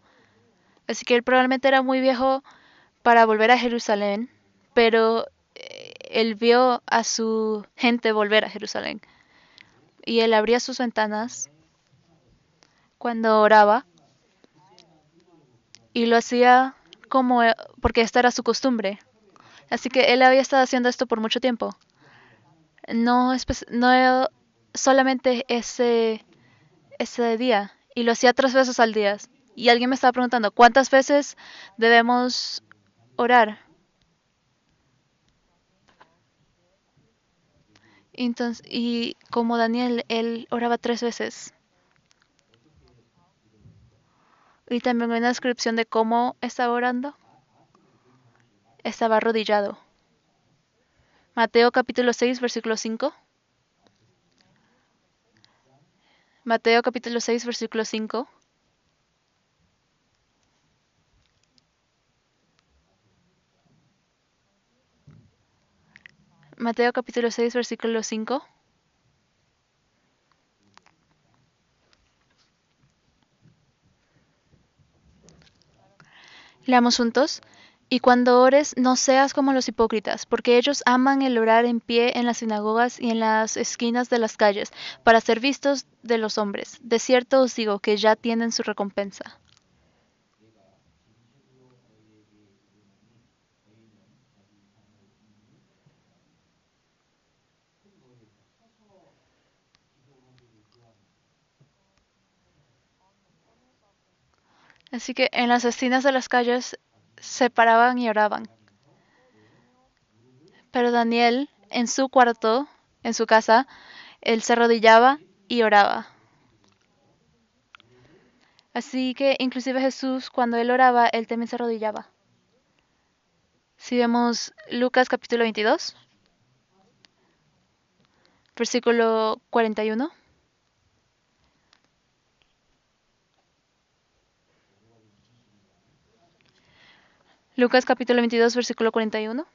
Así que él probablemente era muy viejo para volver a Jerusalén, pero él vio a su gente volver a Jerusalén. Y él abría sus ventanas cuando oraba y lo hacía como porque esta era su costumbre. Así que él había estado haciendo esto por mucho tiempo. No solamente ese día. Y lo hacía 3 veces al día. Y alguien me estaba preguntando, ¿cuántas veces debemos orar? Entonces, y como Daniel, él oraba 3 veces. Y también hay una descripción de cómo estaba orando. Estaba arrodillado. Mateo capítulo 6, versículo 5. Mateo capítulo 6, versículo 5. Mateo capítulo 6, versículo 5. Leamos juntos. Y cuando ores, no seas como los hipócritas, porque ellos aman el orar en pie en las sinagogas y en las esquinas de las calles, para ser vistos de los hombres. De cierto os digo que ya tienen su recompensa. Así que en las esquinas de las calles se paraban y oraban. Pero Daniel, en su cuarto, en su casa, él se arrodillaba y oraba. Así que inclusive Jesús, cuando él oraba, él también se arrodillaba. Si vemos Lucas capítulo 22, versículo 41. Lucas capítulo 22, versículo 41.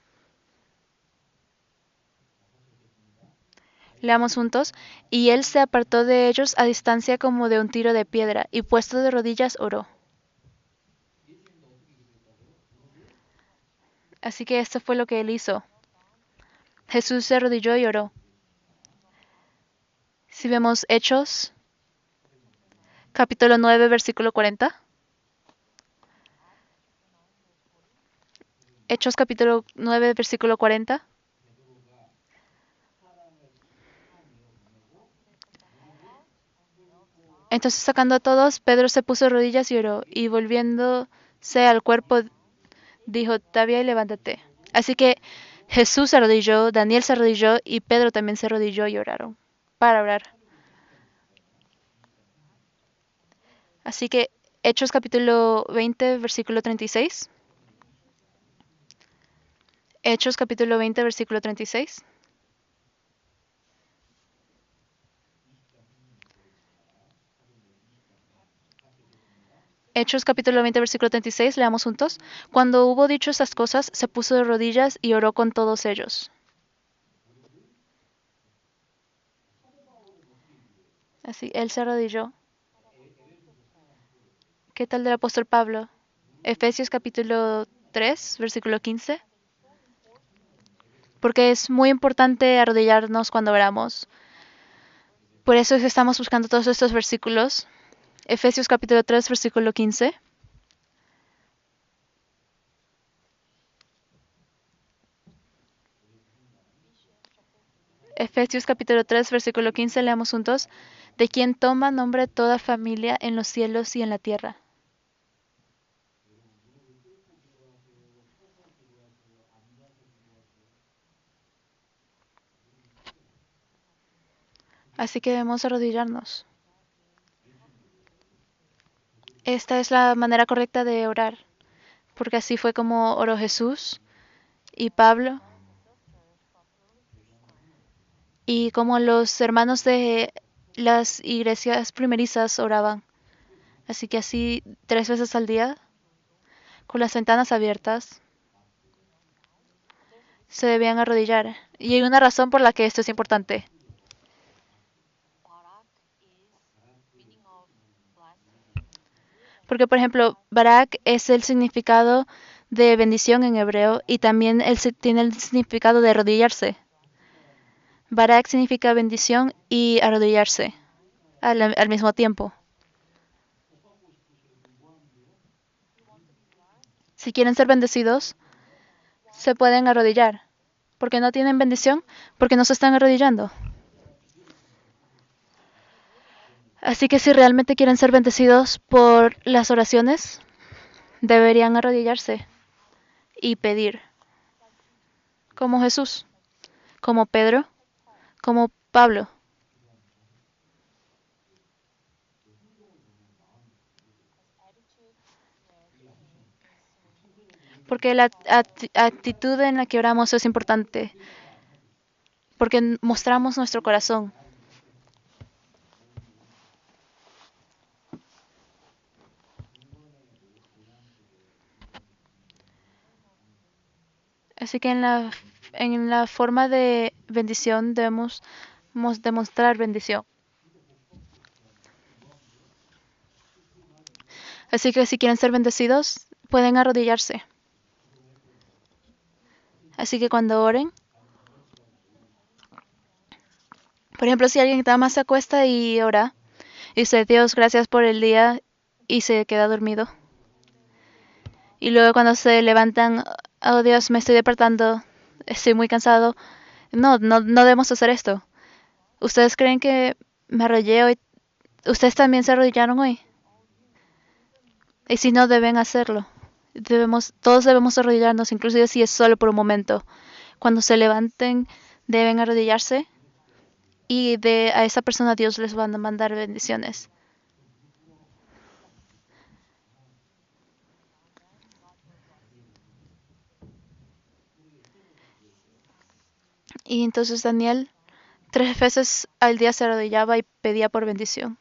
Leamos juntos. Y él se apartó de ellos a distancia como de un tiro de piedra, y puesto de rodillas oró. Así que esto fue lo que él hizo. Jesús se arrodilló y oró. Si vemos Hechos, capítulo 9, versículo 40. Hechos capítulo 9, versículo 40. Entonces sacando a todos, Pedro se puso de rodillas y oró, y volviéndose al cuerpo, dijo, Tabia, y levántate. Así que Jesús se arrodilló, Daniel se arrodilló, y Pedro también se arrodilló y oraron, para orar. Así que Hechos capítulo 20, versículo 36. Hechos capítulo 20, versículo 36. Hechos capítulo 20, versículo 36, leamos juntos. Cuando hubo dicho estas cosas, se puso de rodillas y oró con todos ellos. Así, él se arrodilló. ¿Qué tal del apóstol Pablo? Efesios capítulo 3, versículo 15. Porque es muy importante arrodillarnos cuando oramos. Por eso es que estamos buscando todos estos versículos. Efesios capítulo 3, versículo 15. Efesios capítulo 3, versículo 15, leamos juntos. De quien toma nombre toda familia en los cielos y en la tierra. Así que debemos arrodillarnos. Esta es la manera correcta de orar, porque así fue como oró Jesús y Pablo, y como los hermanos de las iglesias primerizas oraban. Así que así 3 veces al día, con las ventanas abiertas, se debían arrodillar. Y hay una razón por la que esto es importante. Porque, por ejemplo, Barak es el significado de bendición en hebreo y también tiene el significado de arrodillarse. Barak significa bendición y arrodillarse al mismo tiempo. Si quieren ser bendecidos, se pueden arrodillar. Porque no tienen bendición, porque no se están arrodillando. Así que si realmente quieren ser bendecidos por las oraciones, deberían arrodillarse y pedir. Como Jesús, como Pedro, como Pablo. Porque la actitud en la que oramos es importante. Porque mostramos nuestro corazón. Así que en la forma de bendición debemos demostrar bendición. Así que si quieren ser bendecidos, pueden arrodillarse. Así que cuando oren, por ejemplo, si alguien nada más se acuesta y ora, y dice, Dios, gracias por el día, y se queda dormido. Y luego cuando se levantan, oh Dios, me estoy despertando, estoy muy cansado. No debemos hacer esto. ¿Ustedes creen que me arrodillé hoy? ¿Ustedes también se arrodillaron hoy? Y si no, deben hacerlo. Todos debemos arrodillarnos, inclusive si es solo por un momento. Cuando se levanten, deben arrodillarse y a esa persona Dios les va a mandar bendiciones. Y entonces Daniel 3 veces al día se arrodillaba y pedía por bendición.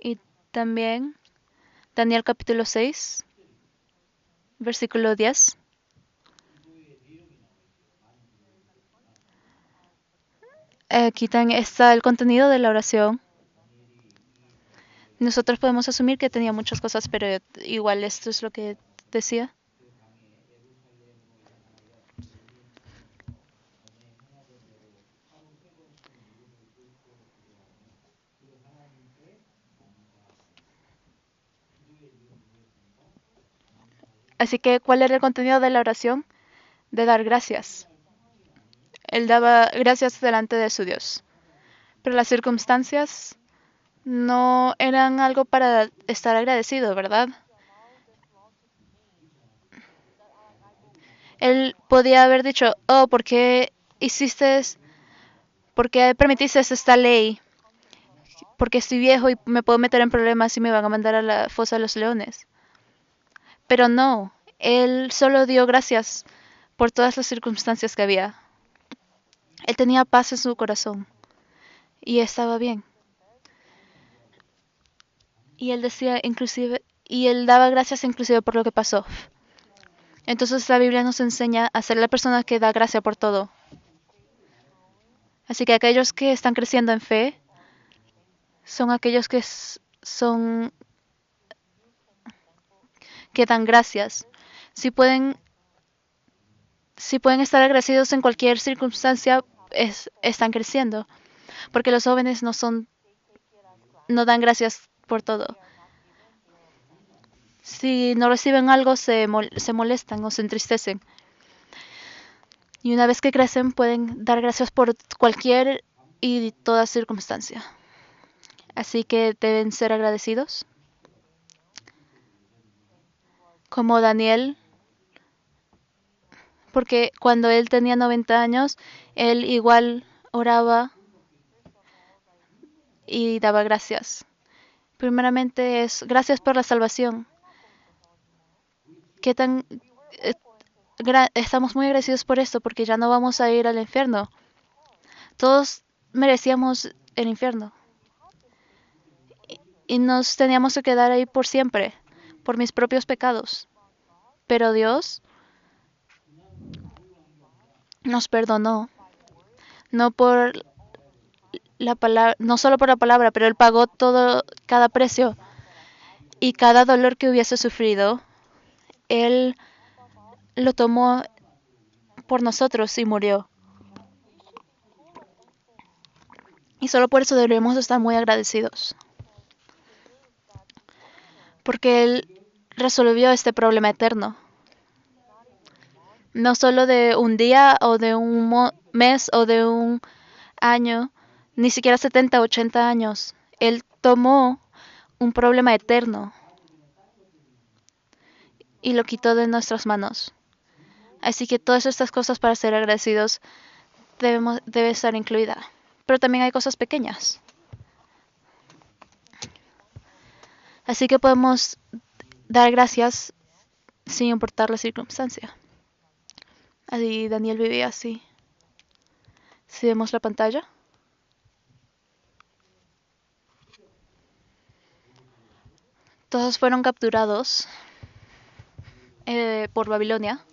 Y también Daniel capítulo 6, versículo 10. Aquí también está el contenido de la oración. Nosotros podemos asumir que tenía muchas cosas, pero igual esto es lo que decía. Así que, ¿cuál era el contenido de la oración? De dar gracias. Él daba gracias delante de su Dios. Pero las circunstancias no eran algo para estar agradecido, ¿verdad? Él podía haber dicho, oh, hiciste, por qué permitiste esta ley? Porque estoy viejo y me puedo meter en problemas y me van a mandar a la fosa de los leones. Pero no, él solo dio gracias por todas las circunstancias que había. Él tenía paz en su corazón y estaba bien. Y él decía inclusive, y él daba gracias inclusive por lo que pasó. Entonces la Biblia nos enseña a ser la persona que da gracia por todo. Así que aquellos que están creciendo en fe son aquellos que dan gracias. Si pueden, si pueden estar agradecidos en cualquier circunstancia, están creciendo. Porque los jóvenes no dan gracias por todo. Si no reciben algo, se molestan o se entristecen. Y una vez que crecen, pueden dar gracias por cualquier y toda circunstancia. Así que deben ser agradecidos. Como Daniel, porque cuando él tenía 90 años, él igual oraba y daba gracias. Primeramente es gracias por la salvación. ¿Qué tan eh, estamos muy agradecidos por esto porque ya no vamos a ir al infierno? Todos merecíamos el infierno y nos teníamos que quedar ahí por siempre, por mis propios pecados. Pero Dios nos perdonó, no por la palabra, no solo por la palabra, pero Él pagó todo, cada precio y cada dolor que hubiese sufrido, Él lo tomó por nosotros y murió. Y solo por eso debemos estar muy agradecidos. Porque Él resolvió este problema eterno. No solo de un día o de un mes o de un año, ni siquiera 70, 80 años. Él tomó un problema eterno y lo quitó de nuestras manos. Así que todas estas cosas para ser agradecidos debe estar incluida. Pero también hay cosas pequeñas. Así que podemos dar gracias sin importar la circunstancia. Así Daniel vivía así. Si vemos la pantalla. Todos fueron capturados por Babilonia.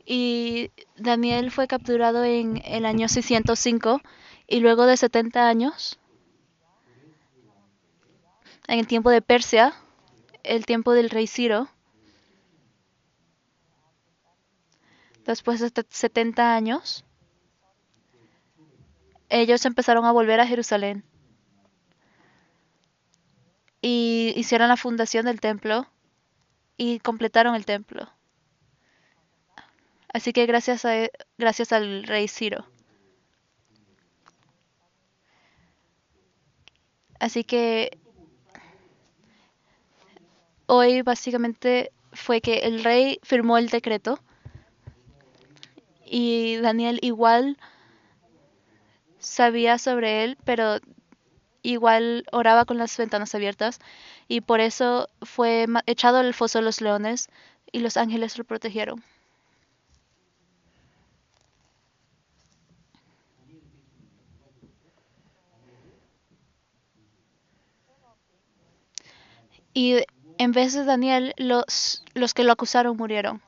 Y Daniel fue capturado en el año 605 y luego de 70 años, en el tiempo de Persia, el tiempo del rey Ciro, después de 70 años, ellos empezaron a volver a Jerusalén y hicieron la fundación del templo y completaron el templo. Así que gracias al rey Ciro. Así que hoy básicamente fue que el rey firmó el decreto y Daniel igual sabía sobre él, pero igual oraba con las ventanas abiertas y por eso fue echado al foso de los leones y los ángeles lo protegieron. Y en vez de Daniel, los que lo acusaron murieron.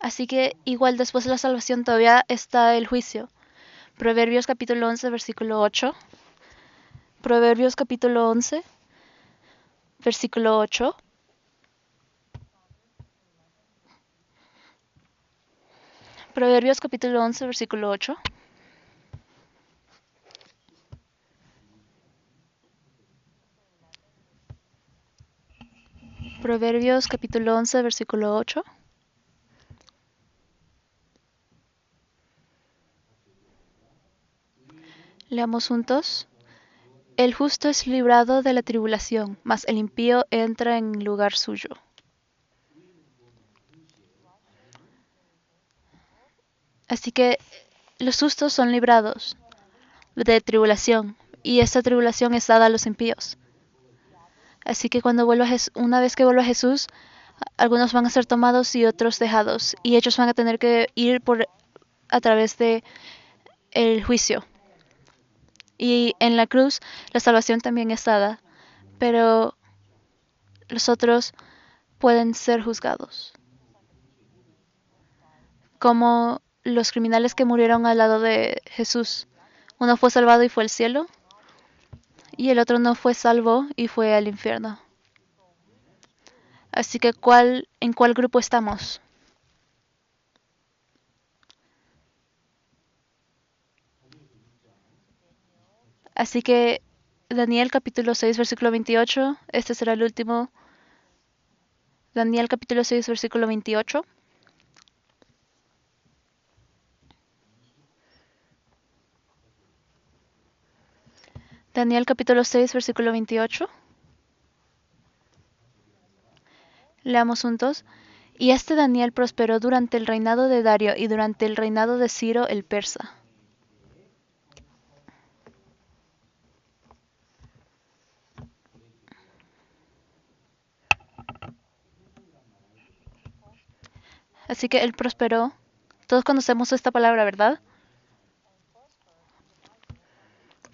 Así que igual después de la salvación todavía está el juicio. Proverbios capítulo 11, versículo 8. Proverbios capítulo 11, versículo 8. Proverbios capítulo 11, versículo 8. Proverbios capítulo 11, versículo 8. Leamos juntos. El justo es librado de la tribulación, mas el impío entra en lugar suyo. Así que los justos son librados de tribulación, y esta tribulación es dada a los impíos. Así que una vez que vuelva Jesús, algunos van a ser tomados y otros dejados, y ellos van a tener que ir a través de el juicio. Y en la cruz la salvación también es dada, pero los otros pueden ser juzgados, como los criminales que murieron al lado de Jesús. Uno fue salvado y fue al cielo, y el otro no fue salvo y fue al infierno. Así que ¿en cuál grupo estamos? Así que Daniel capítulo 6 versículo 28, este será el último. Daniel capítulo 6 versículo 28. Daniel capítulo 6 versículo 28. Leamos juntos. Y este Daniel prosperó durante el reinado de Dario y durante el reinado de Ciro el persa. Así que él prosperó. Todos conocemos esta palabra, ¿verdad?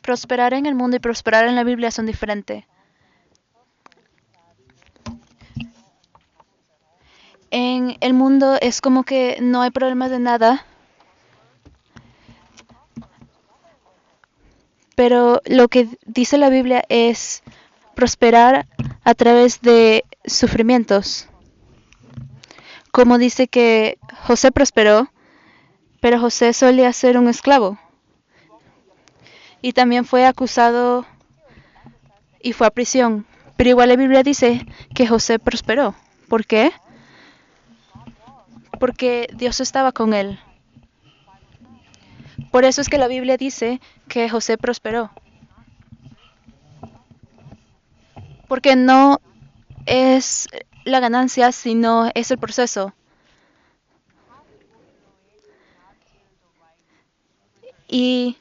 Prosperar en el mundo y prosperar en la Biblia son diferentes. En el mundo es como que no hay problemas de nada, pero lo que dice la Biblia es prosperar a través de sufrimientos. Como dice que José prosperó, pero José solía ser un esclavo. Y también fue acusado y fue a prisión. Pero igual la Biblia dice que José prosperó. ¿Por qué? Porque Dios estaba con él. Por eso es que la Biblia dice que José prosperó. Porque no es la ganancia, sino es el proceso. Y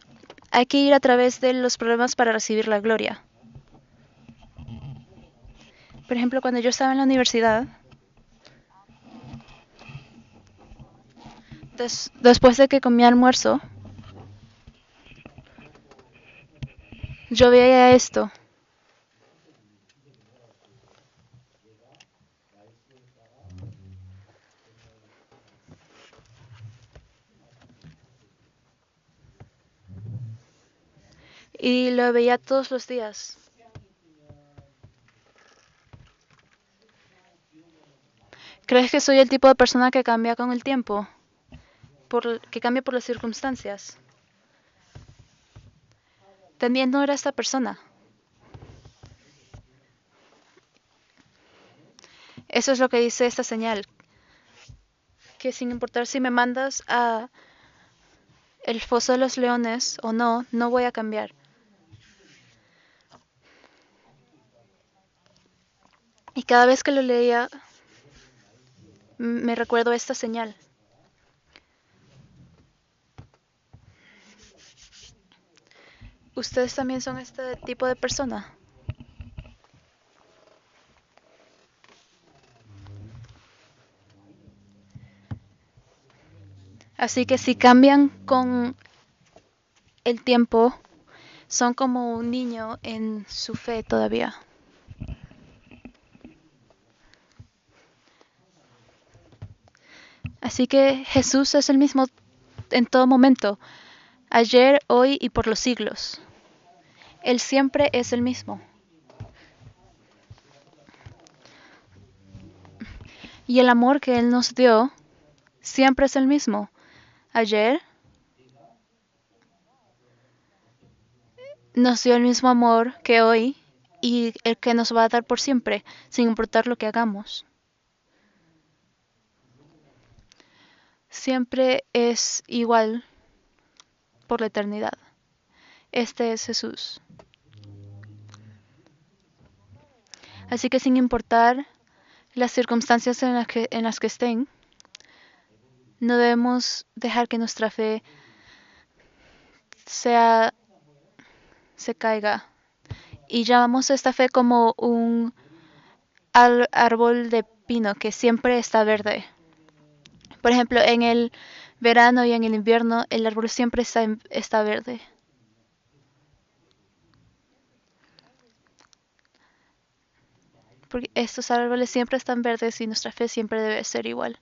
hay que ir a través de los problemas para recibir la gloria. Por ejemplo, cuando yo estaba en la universidad, después de que comí almuerzo, yo veía esto. Y lo veía todos los días. ¿Crees que soy el tipo de persona que cambia con el tiempo? Que cambia por las circunstancias. También no era esta persona. Eso es lo que dice esta señal. Que sin importar si me mandas a el foso de los leones o no, no voy a cambiar. Y cada vez que lo leía, me recuerdo esta señal. ¿Ustedes también son este tipo de persona? Así que si cambian con el tiempo, son como un niño en su fe todavía. Así que Jesús es el mismo en todo momento, ayer, hoy y por los siglos. Él siempre es el mismo. Y el amor que Él nos dio siempre es el mismo. Ayer nos dio el mismo amor que hoy y el que nos va a dar por siempre, sin importar lo que hagamos. Siempre es igual por la eternidad. Este es Jesús. Así que sin importar las circunstancias en las que estén, no debemos dejar que nuestra fe se caiga. Y llamamos a esta fe como un árbol de pino que siempre está verde. Por ejemplo, en el verano y en el invierno, el árbol siempre está verde. Porque estos árboles siempre están verdes y nuestra fe siempre debe ser igual.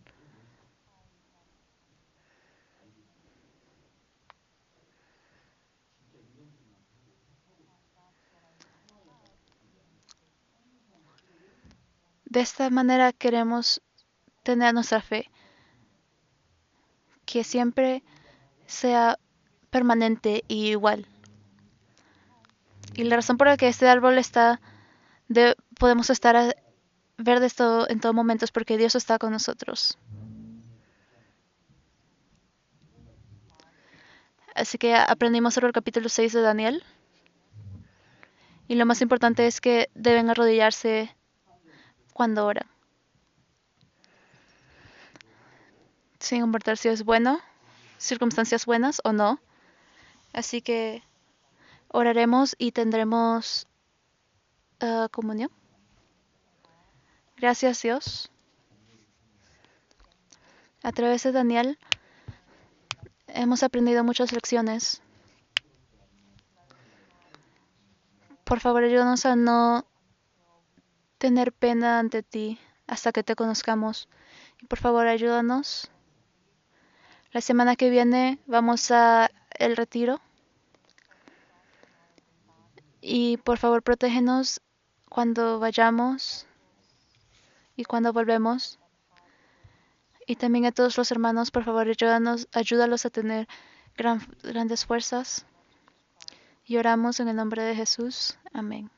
De esta manera queremos tener nuestra fe, que siempre sea permanente y igual. Y la razón por la que este árbol podemos estar verdes en todo momento es porque Dios está con nosotros. Así que aprendimos sobre el capítulo 6 de Daniel. Y lo más importante es que deben arrodillarse cuando oran. Sin importar si es bueno, circunstancias buenas o no. Así que oraremos y tendremos comunión. Gracias Dios. A través de Daniel hemos aprendido muchas lecciones. Por favor, ayúdanos a no tener pena ante ti hasta que te conozcamos. Y por favor, ayúdanos. La semana que viene vamos a el retiro. Y por favor, protégenos cuando vayamos y cuando volvemos. Y también a todos los hermanos, por favor, ayúdalos a tener grandes fuerzas. Y oramos en el nombre de Jesús. Amén.